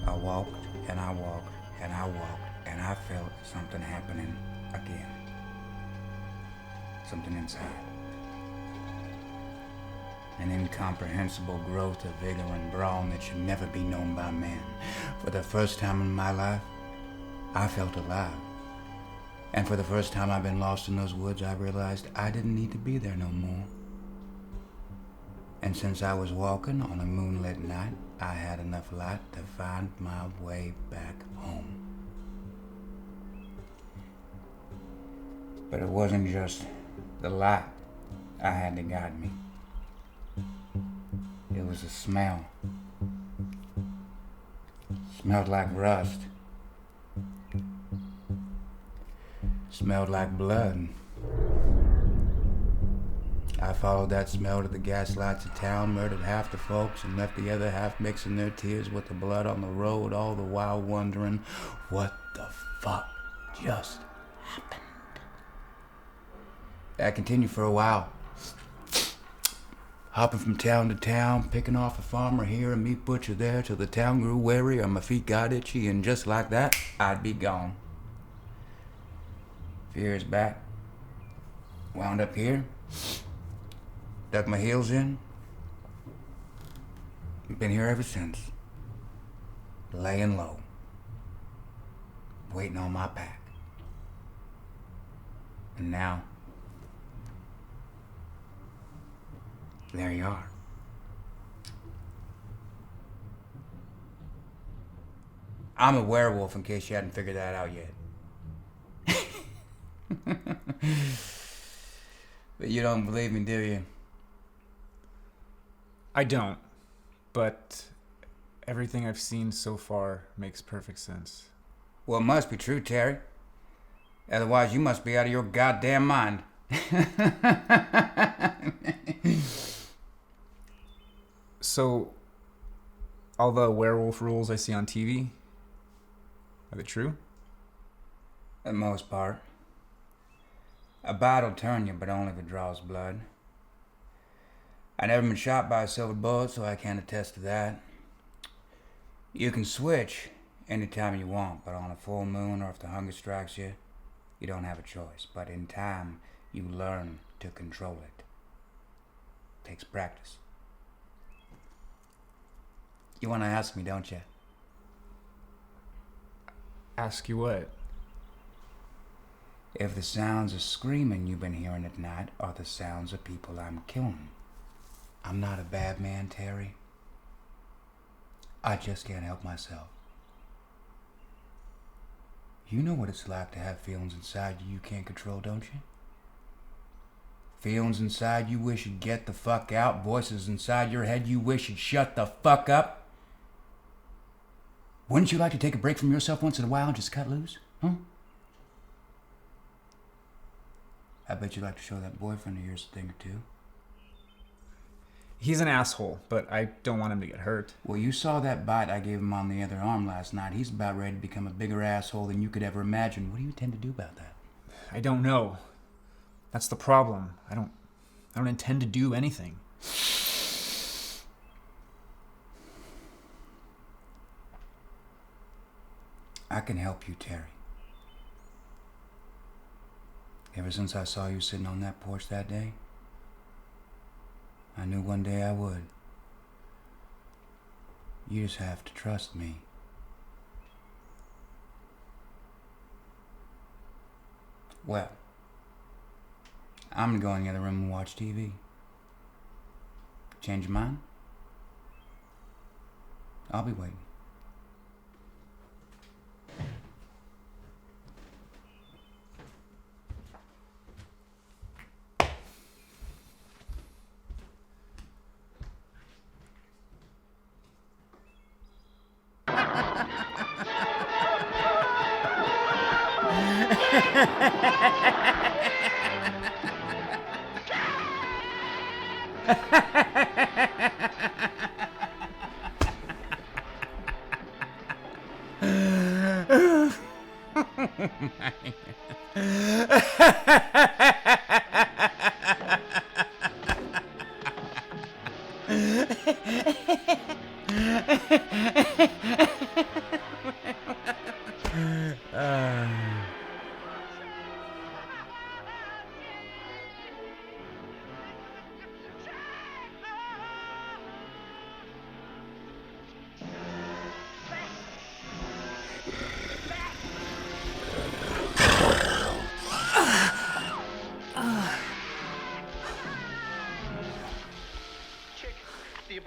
I walked and I walked and I walked. And I felt something happening again. Something inside. an incomprehensible growth of vigor and brawn that should never be known by man. For the first time in my life, I felt alive. And for the first time I've been lost in those woods, I realized I didn't need to be there no more. And since I was walking on a moonlit night, I had enough light to find my way back home. But it wasn't just the light I had to guide me. It was a smell. Smelled like rust. Smelled like blood. I followed that smell to the gas lights of town, murdered half the folks, and left the other half mixing their tears with the blood on the road, all the while wondering what the fuck just happened. That continued for a while. Hopping from town to town, picking off a farmer here, a meat butcher there, till the town grew weary or my feet got itchy, and just like that, I'd be gone. A few years back, wound up here, dug my heels in. Been here ever since. Laying low. Waiting on my pack. And now, there you are. I'm a werewolf, in case you hadn't figured that out yet. But you don't believe me, do you? I don't, but everything I've seen so far makes perfect sense. Well, it must be true, Terry. Otherwise, you must be out of your goddamn mind. So, all the werewolf rules I see on TV, are they true? For the most part. A bite'll turn you, but only if it draws blood. I never been shot by a silver bullet, so I can't attest to that. You can switch anytime you want, but on a full moon or if the hunger strikes you, you don't have a choice. But in time, you learn to control it. Takes practice. You want to ask me, don't you? Ask you what? If the sounds of screaming you've been hearing at night are the sounds of people I'm killing. I'm not a bad man, Terry. I just can't help myself. You know what it's like to have feelings inside you can't control, don't you? Feelings inside you wish you'd get the fuck out, voices inside your head you wish you'd shut the fuck up. Wouldn't you like to take a break from yourself once in a while and just cut loose? Huh? I bet you'd like to show that boyfriend of yours a thing or two. He's an asshole, but I don't want him to get hurt. Well, you saw that bite I gave him on the other arm last night. He's about ready to become a bigger asshole than you could ever imagine. What do you intend to do about that? I don't know. That's the problem. I don't intend to do anything. I can help you, Terry. Ever since I saw you sitting on that porch that day, I knew one day I would. You just have to trust me. Well, I'm gonna go in the other room and watch TV. Change your mind? I'll be waiting.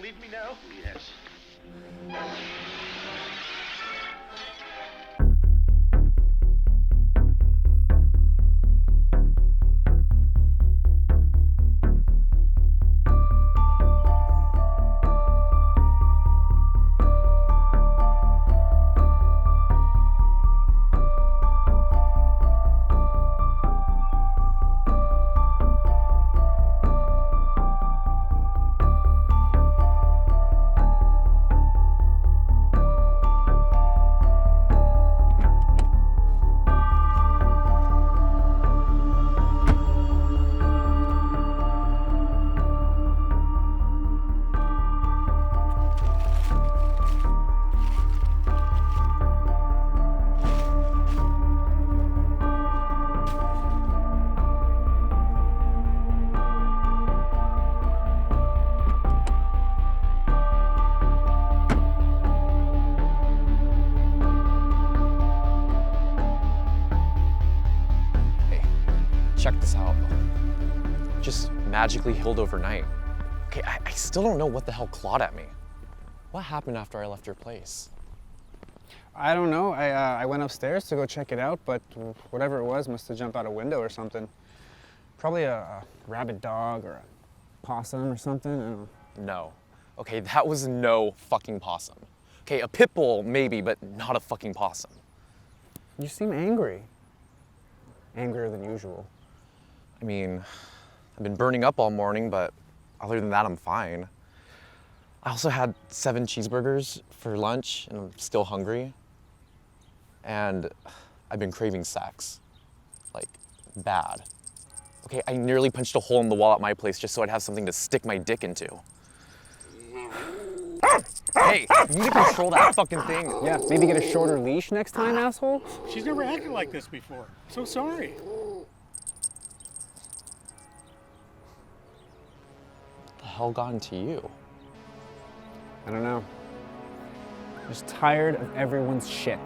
believe me now? Yes. Check this out. Just magically healed overnight. Okay, I still don't know what the hell clawed at me. What happened after I left your place? I don't know. I went upstairs to go check it out, but whatever it was must have jumped out a window or something. Probably a rabid dog or a possum or something. I don't know. No. Okay, that was no fucking possum. Okay, a pit bull maybe, but not a fucking possum. You seem angry. Angrier than usual. I mean, I've been burning up all morning, but other than that, I'm fine. I also had 7 cheeseburgers for lunch, and I'm still hungry. And I've been craving sex. Like, bad. Okay, I nearly punched a hole in the wall at my place just so I'd have something to stick my dick into. Hey, you need to control that fucking thing. Yeah, maybe get a shorter leash next time, asshole. She's never acted like this before. So sorry. What the hell got into you? I don't know. I'm just tired of everyone's shit.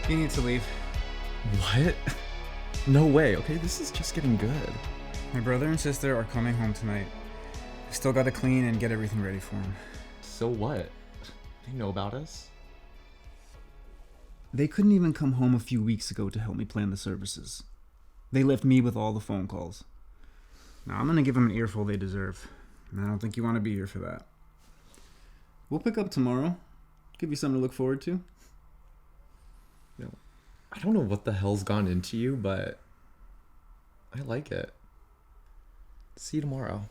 You need to leave. What? No way, okay? This is just getting good. My brother and sister are coming home tonight. I still gotta clean and get everything ready for them. So what? They know about us? They couldn't even come home a few weeks ago to help me plan the services. They left me with all the phone calls. Now I'm gonna give them an earful they deserve. And I don't think you want to be here for that. We'll pick up tomorrow. Give you something to look forward to. You know, I don't know what the hell's gone into you, but I like it. See you tomorrow.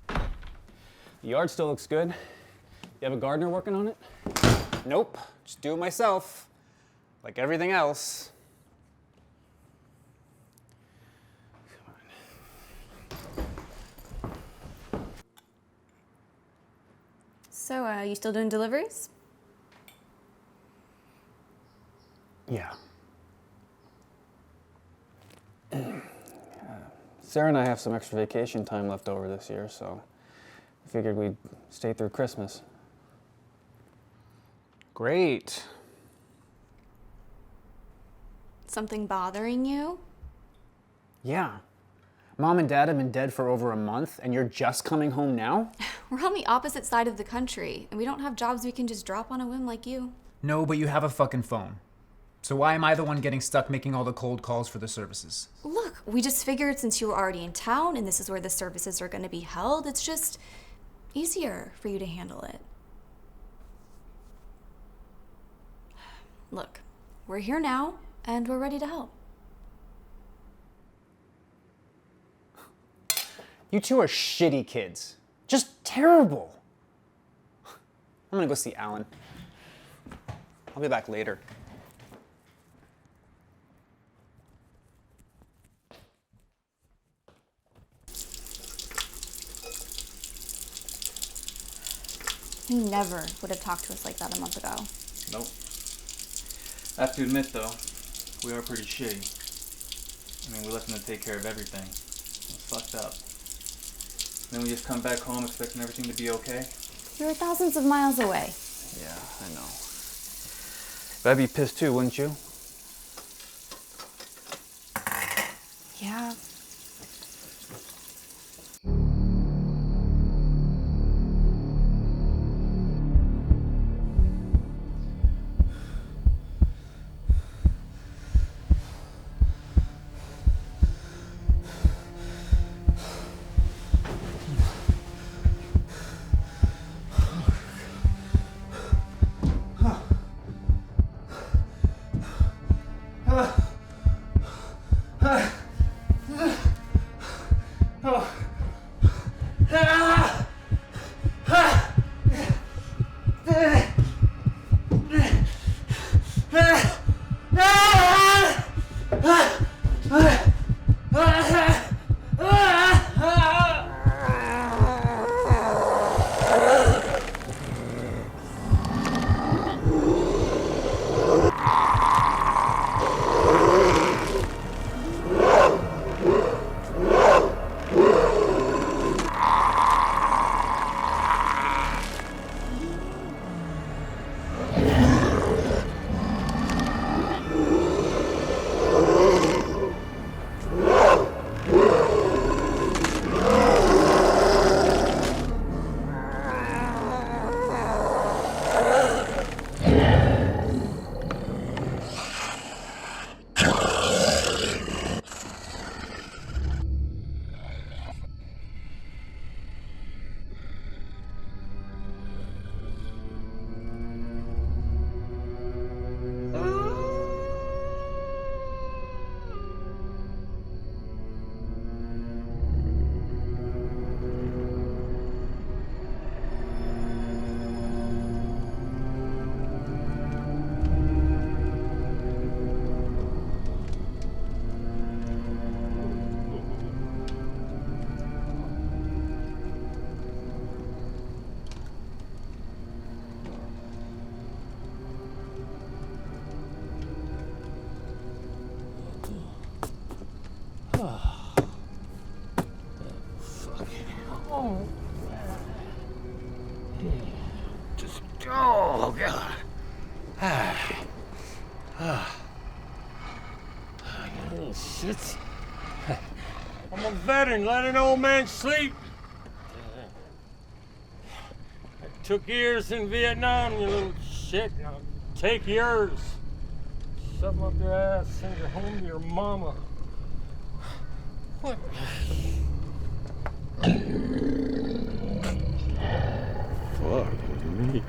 The yard still looks good. You have a gardener working on it? Nope, just do it myself. Like everything else. So, you still doing deliveries? Yeah. Sarah and I have some extra vacation time left over this year, so I figured we'd stay through Christmas. Great. Something bothering you? Yeah. Mom and Dad have been dead for over a month, and you're just coming home now? We're on the opposite side of the country, and we don't have jobs we can just drop on a whim like you. No, but you have a fucking phone. So why am I the one getting stuck making all the cold calls for the services? Look, we just figured since you were already in town and this is where the services are going to be held, it's just easier for you to handle it. Look, we're here now, and we're ready to help. You two are shitty kids. Just terrible. I'm gonna go see Alan. I'll be back later. He never would have talked to us like that a month ago. Nope. I have to admit, though, we are pretty shitty. I mean, we left him to take care of everything. It's fucked up. Then we just come back home expecting everything to be okay. You're thousands of miles away. Yeah, I know. But I'd be pissed too, wouldn't you? Yeah. Oh, God. Oh, shit. I'm a veteran. Let an old man sleep. I took years in Vietnam, you little shit. Now take yours. Shove 'em up your ass, send you home to your mama. What? Fuck me.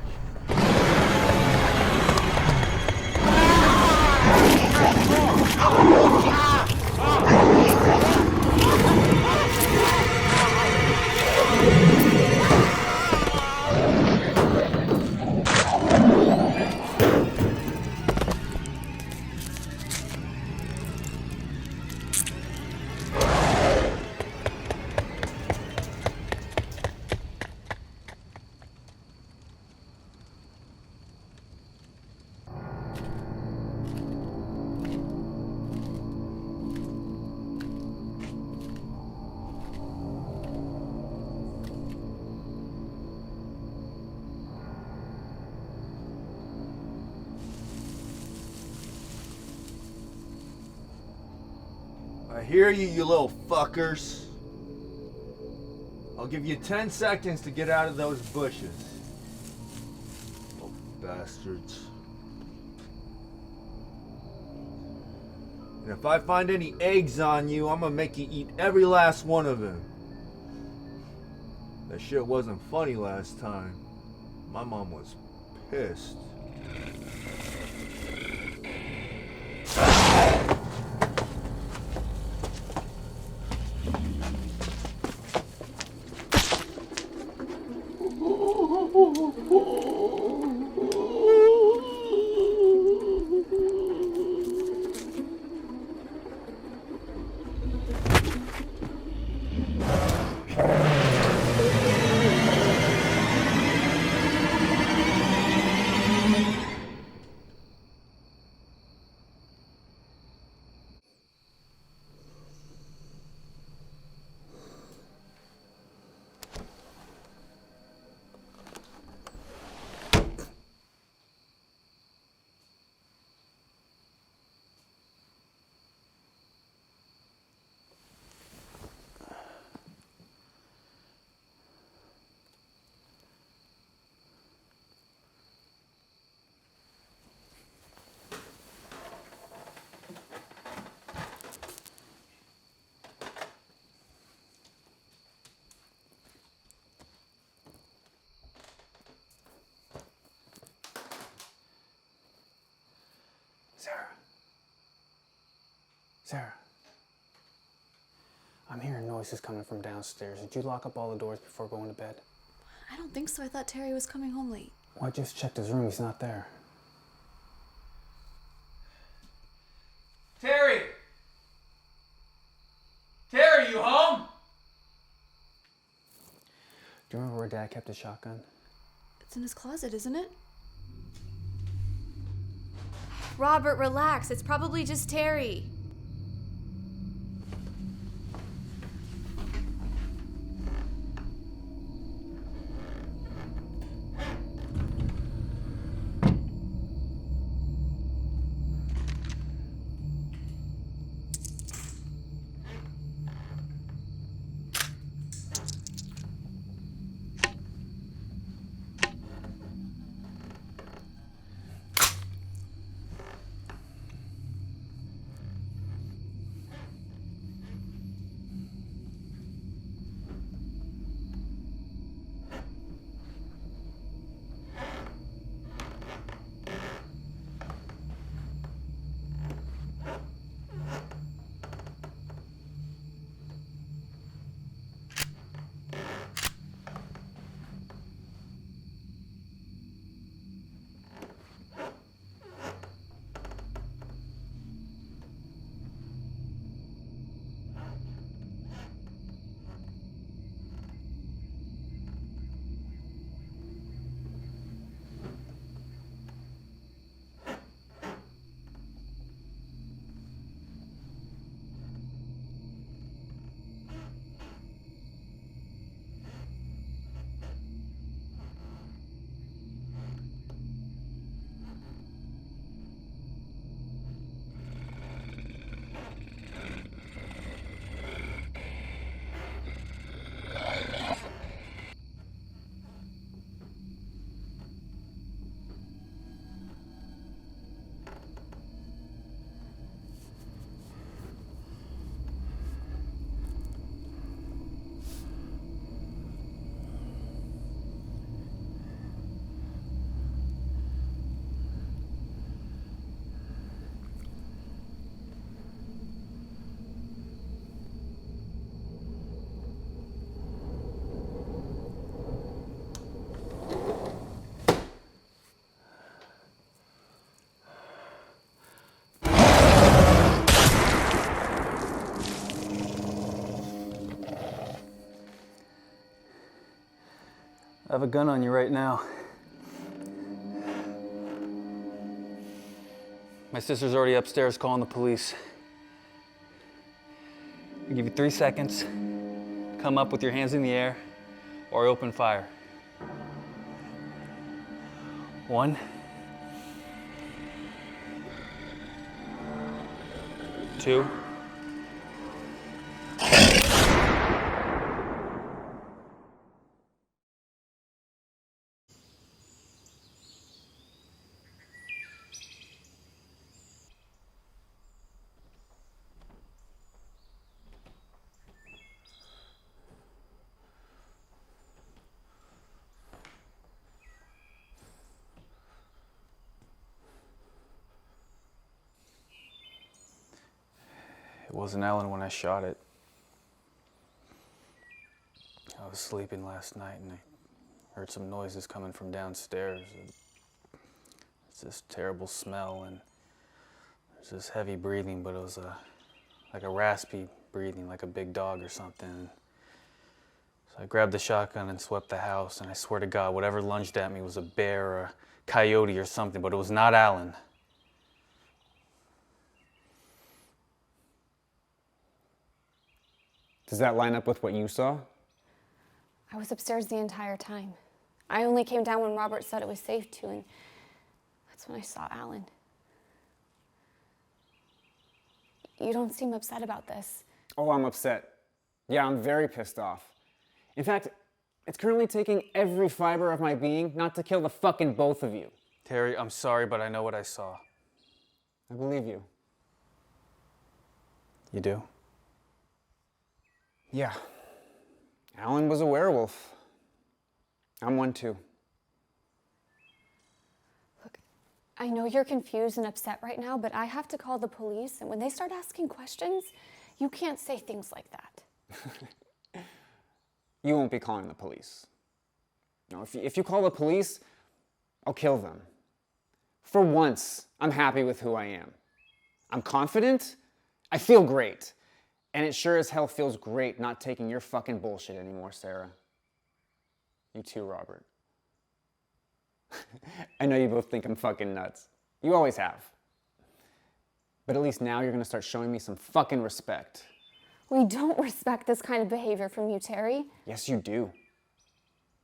I hear you, you little fuckers. I'll give you 10 seconds to get out of those bushes. Little bastards. And if I find any eggs on you, I'm gonna make you eat every last one of them. That shit wasn't funny last time. My mom was pissed. Sarah. I'm hearing noises coming from downstairs. Did you lock up all the doors before going to bed? I don't think so. I thought Terry was coming home late. Well, I just checked his room. He's not there. Terry! Terry, you home? Do you remember where Dad kept his shotgun? It's in his closet, isn't it? Robert, relax. It's probably just Terry. I have a gun on you right now. My sister's already upstairs calling the police. I give you 3 seconds. Come up with your hands in the air or I open fire. 1, 2. It wasn't Alan when I shot it. I was sleeping last night and I heard some noises coming from downstairs. It's this terrible smell and there's this heavy breathing, but it was like a raspy breathing, like a big dog or something. So I grabbed the shotgun and swept the house, and I swear to God, whatever lunged at me was a bear or a coyote or something, but it was not Alan. Does that line up with what you saw? I was upstairs the entire time. I only came down when Robert said it was safe to, and that's when I saw Alan. You don't seem upset about this. Oh, I'm upset. Yeah, I'm very pissed off. In fact, it's currently taking every fiber of my being not to kill the fucking both of you. Terry, I'm sorry, but I know what I saw. I believe you. You do? Yeah. Alan was a werewolf. I'm one too. I know you're confused and upset right now, but I have to call the police, and when they start asking questions, you can't say things like that. You won't be calling the police. No, if you call the police, I'll kill them. For once, I'm happy with who I am. I'm confident, I feel great, and it sure as hell feels great not taking your fucking bullshit anymore, Sarah. You too, Robert. I know you both think I'm fucking nuts. You always have. But at least now you're gonna start showing me some fucking respect. We don't respect this kind of behavior from you, Terry. Yes, you do.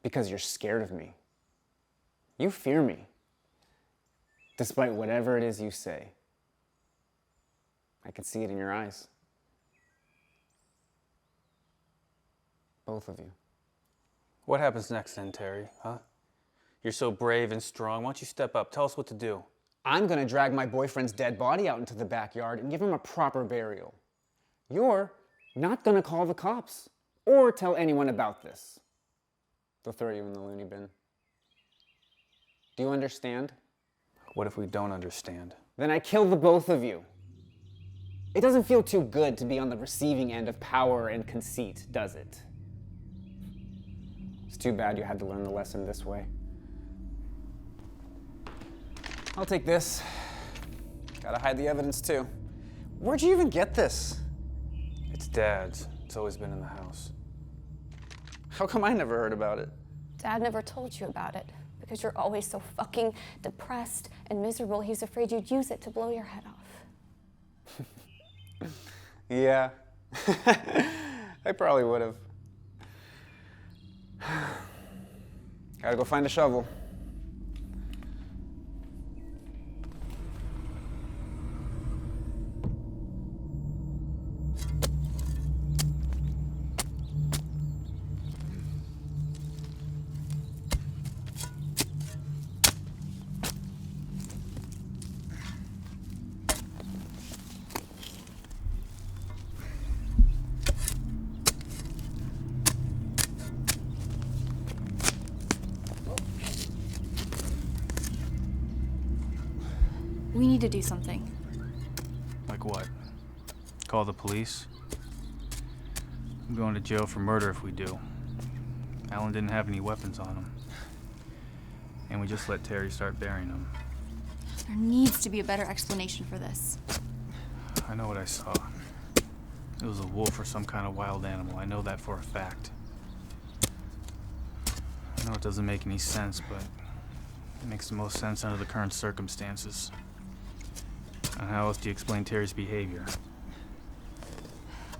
Because you're scared of me. You fear me. Despite whatever it is you say. I can see it in your eyes. Both of you. What happens next then, Terry, huh? You're so brave and strong. Why don't you step up? Tell us what to do. I'm gonna drag my boyfriend's dead body out into the backyard and give him a proper burial. You're not gonna call the cops or tell anyone about this. They'll throw you in the loony bin. Do you understand? What if we don't understand? Then I kill the both of you. It doesn't feel too good to be on the receiving end of power and conceit, does it? It's too bad you had to learn the lesson this way. I'll take this. Gotta hide the evidence too. Where'd you even get this? It's Dad's. It's always been in the house. How come I never heard about it? Dad never told you about it because you're always so fucking depressed and miserable. He's afraid you'd use it to blow your head off. Yeah. I probably would have. Gotta go find a shovel. We need to do something. Like what? Call the police? I'm going to jail for murder if we do. Alan didn't have any weapons on him. And we just let Terry start burying them. There needs to be a better explanation for this. I know what I saw. It was a wolf or some kind of wild animal. I know that for a fact. I know it doesn't make any sense, but it makes the most sense under the current circumstances. And how else do you explain Terry's behavior?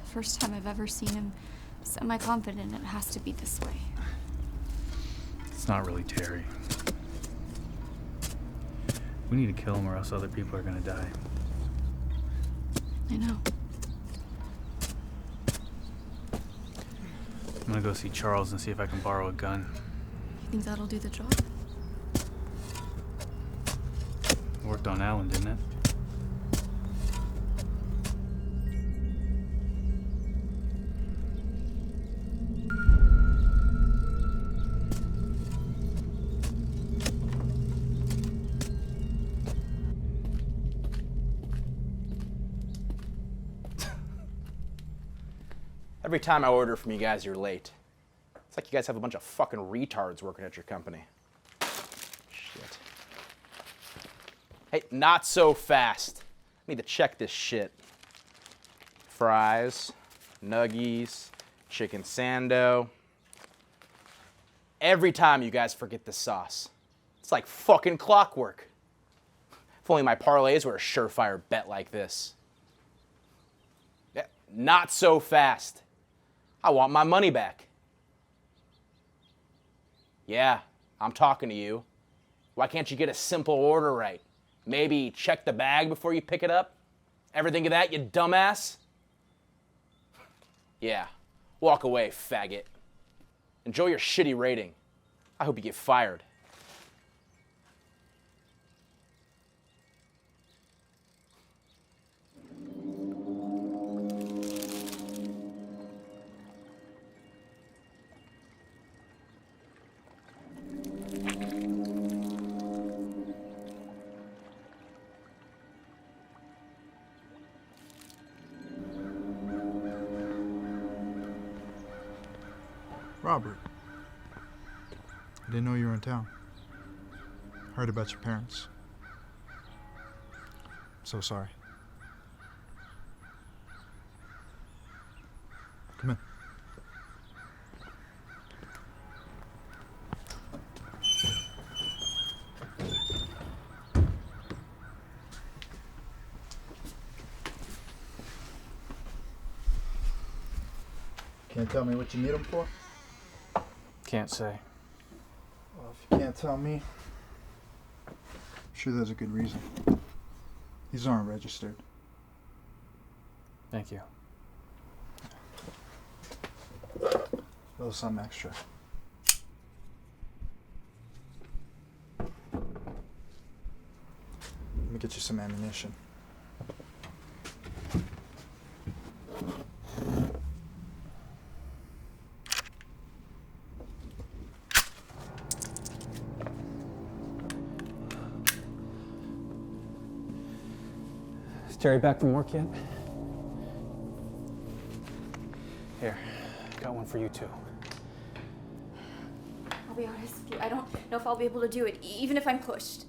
First time I've ever seen him semi-confident. It has to be this way. It's not really Terry. We need to kill him or else other people are gonna die. I know. I'm gonna go see Charles and see if I can borrow a gun. You think that'll do the job? Worked on Alan, didn't it? Every time I order from you guys, you're late. It's like you guys have a bunch of fucking retards working at your company. Shit. Hey, not so fast. I need to check this shit. Fries, nuggies, chicken sando. Every time you guys forget the sauce. It's like fucking clockwork. If only my parlays were a surefire bet like this. Yeah, not so fast. I want my money back. Yeah, I'm talking to you. Why can't you get a simple order right? Maybe check the bag before you pick it up? Ever think of that, you dumbass? Yeah, walk away, faggot. Enjoy your shitty rating. I hope you get fired. Robert. I didn't know you were in town. Heard about your parents. So sorry. Come in. Can't tell me what you need them for? Can't say. Well, if you can't tell me, I'm sure there's a good reason. These aren't registered. Thank you. A little something extra. Let me get you some ammunition. Is Jerry back from work yet? Here, got one for you too. I'll be honest with you, I don't know if I'll be able to do it, even if I'm pushed.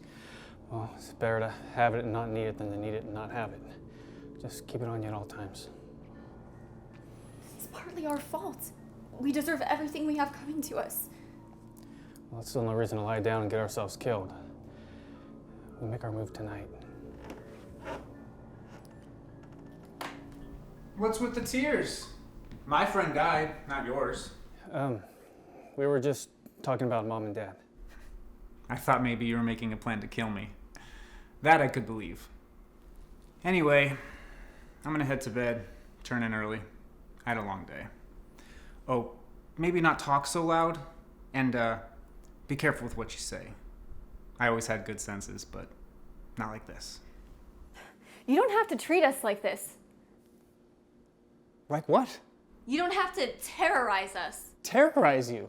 Well, it's better to have it and not need it than to need it and not have it. Just keep it on you at all times. It's partly our fault. We deserve everything we have coming to us. Well, that's still no reason to lie down and get ourselves killed. We make our move tonight. What's with the tears? My friend died, not yours. We were just talking about Mom and Dad. I thought maybe you were making a plan to kill me. That I could believe. Anyway, I'm gonna head to bed, turn in early. I had a long day. Oh, maybe not talk so loud, and be careful with what you say. I always had good senses, but not like this. You don't have to treat us like this. Like what? You don't have to terrorize us. Terrorize you?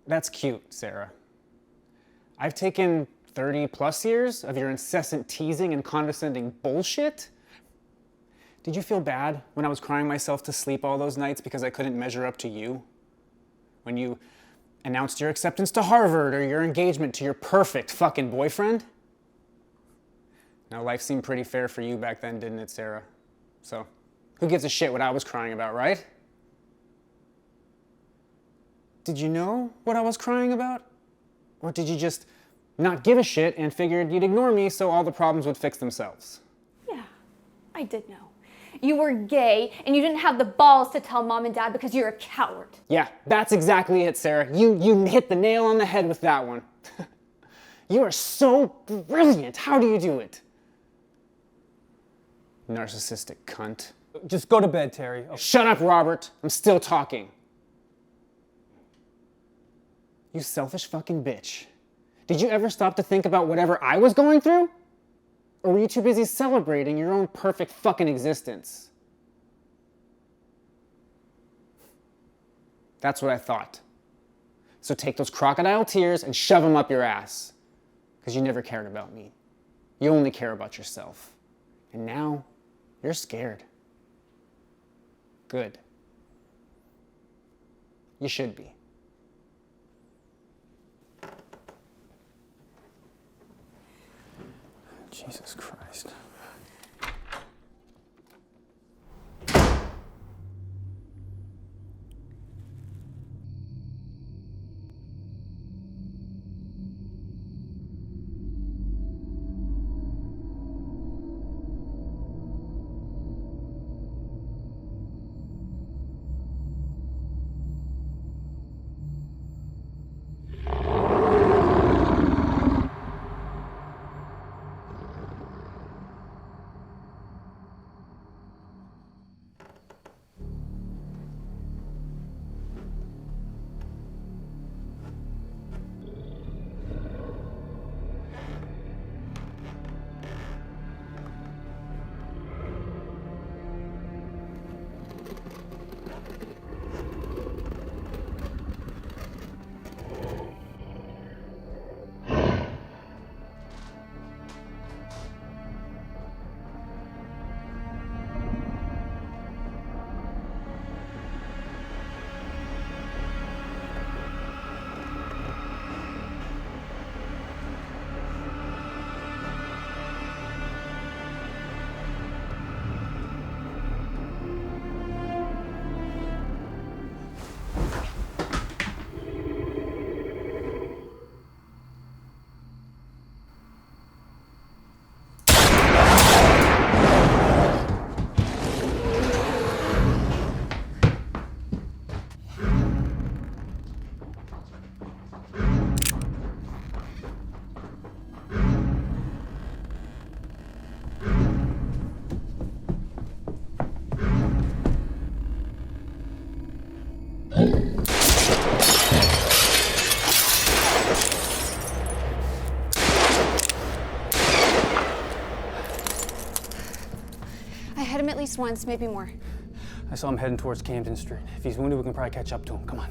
That's cute, Sarah. I've taken 30 plus years of your incessant teasing and condescending bullshit. Did you feel bad when I was crying myself to sleep all those nights because I couldn't measure up to you? When you announced your acceptance to Harvard or your engagement to your perfect fucking boyfriend? Now, life seemed pretty fair for you back then, didn't it, Sarah? So, who gives a shit what I was crying about, right? Did you know what I was crying about? Or did you just not give a shit and figured you'd ignore me so all the problems would fix themselves? Yeah, I did know. You were gay and you didn't have the balls to tell Mom and Dad because you're a coward. Yeah, that's exactly it, Sarah. You hit the nail on the head with that one. You are so brilliant. How do you do it? Narcissistic cunt. Just go to bed, Terry. Oh. Shut up, Robert. I'm still talking. You selfish fucking bitch. Did you ever stop to think about whatever I was going through? Or were you too busy celebrating your own perfect fucking existence? That's what I thought. So take those crocodile tears and shove them up your ass. Because you never cared about me. You only care about yourself. And now, you're scared. Good. You should be. Jesus Christ. Just once, maybe more. I saw him heading towards Camden Street. If he's wounded, we can probably catch up to him. Come on.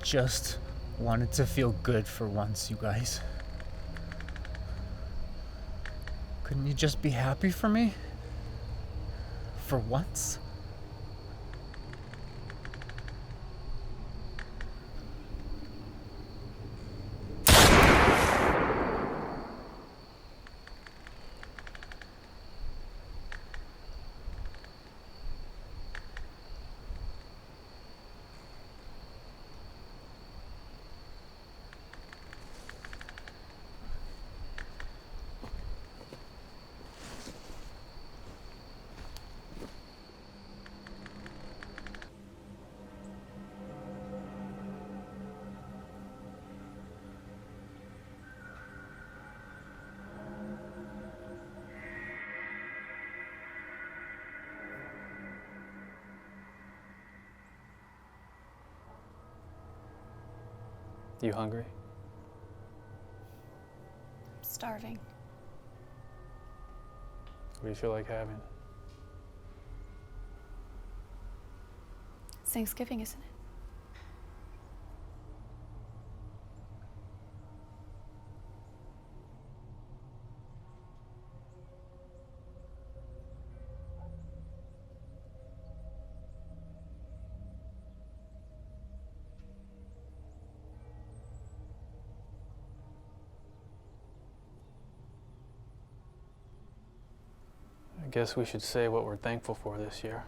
just wanted to feel good for once, you guys. Couldn't you just be happy for me? For once? You hungry? Starving. What do you feel like having? It's Thanksgiving, isn't it? I guess we should say what we're thankful for this year.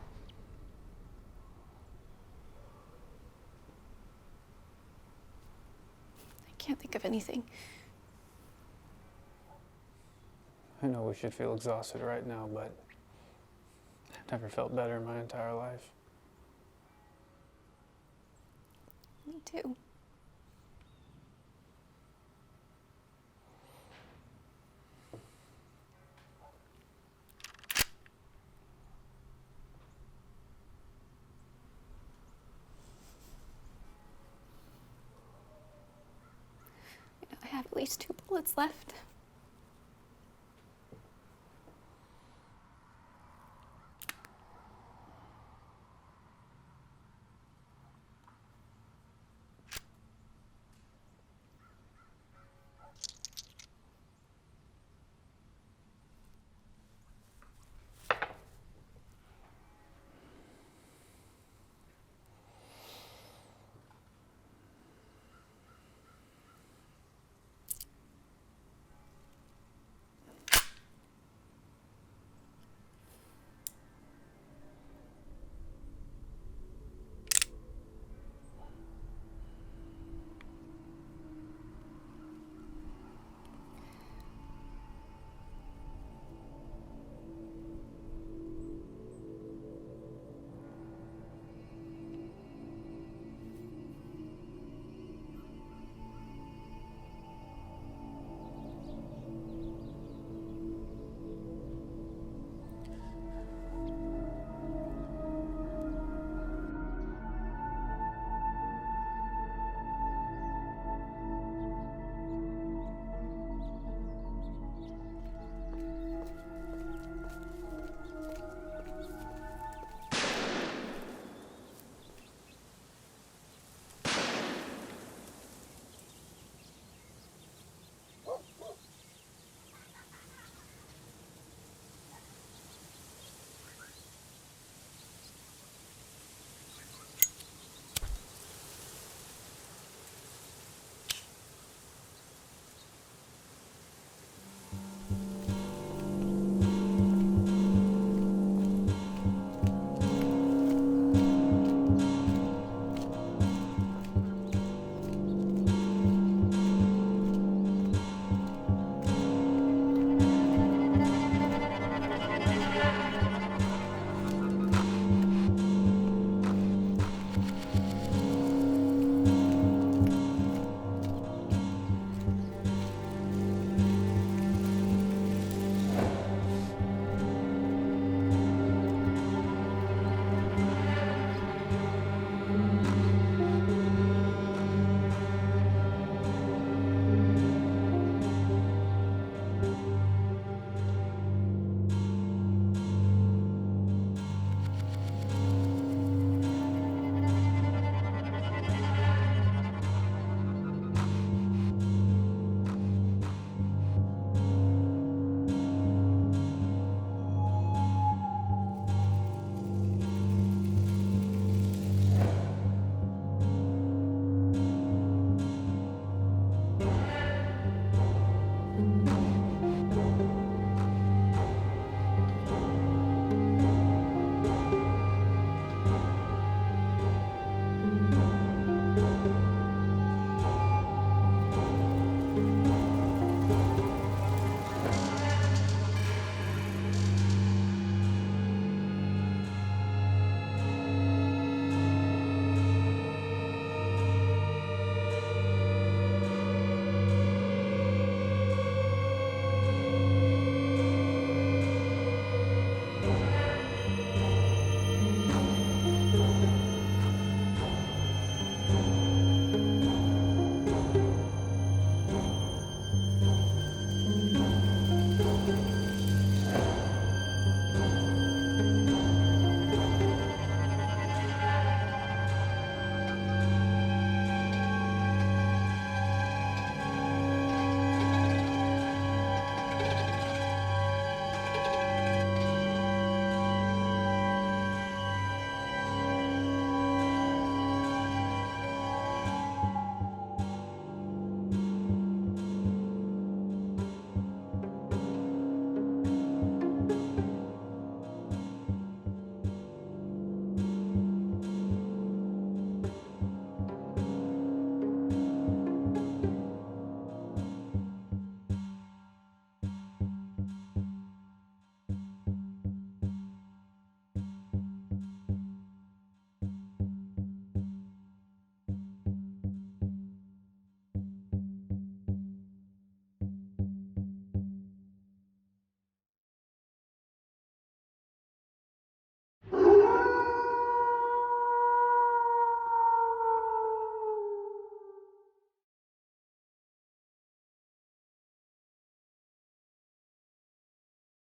I can't think of anything. I know we should feel exhausted right now, but I've never felt better in my entire life. Me too. I have at least 2 bullets left.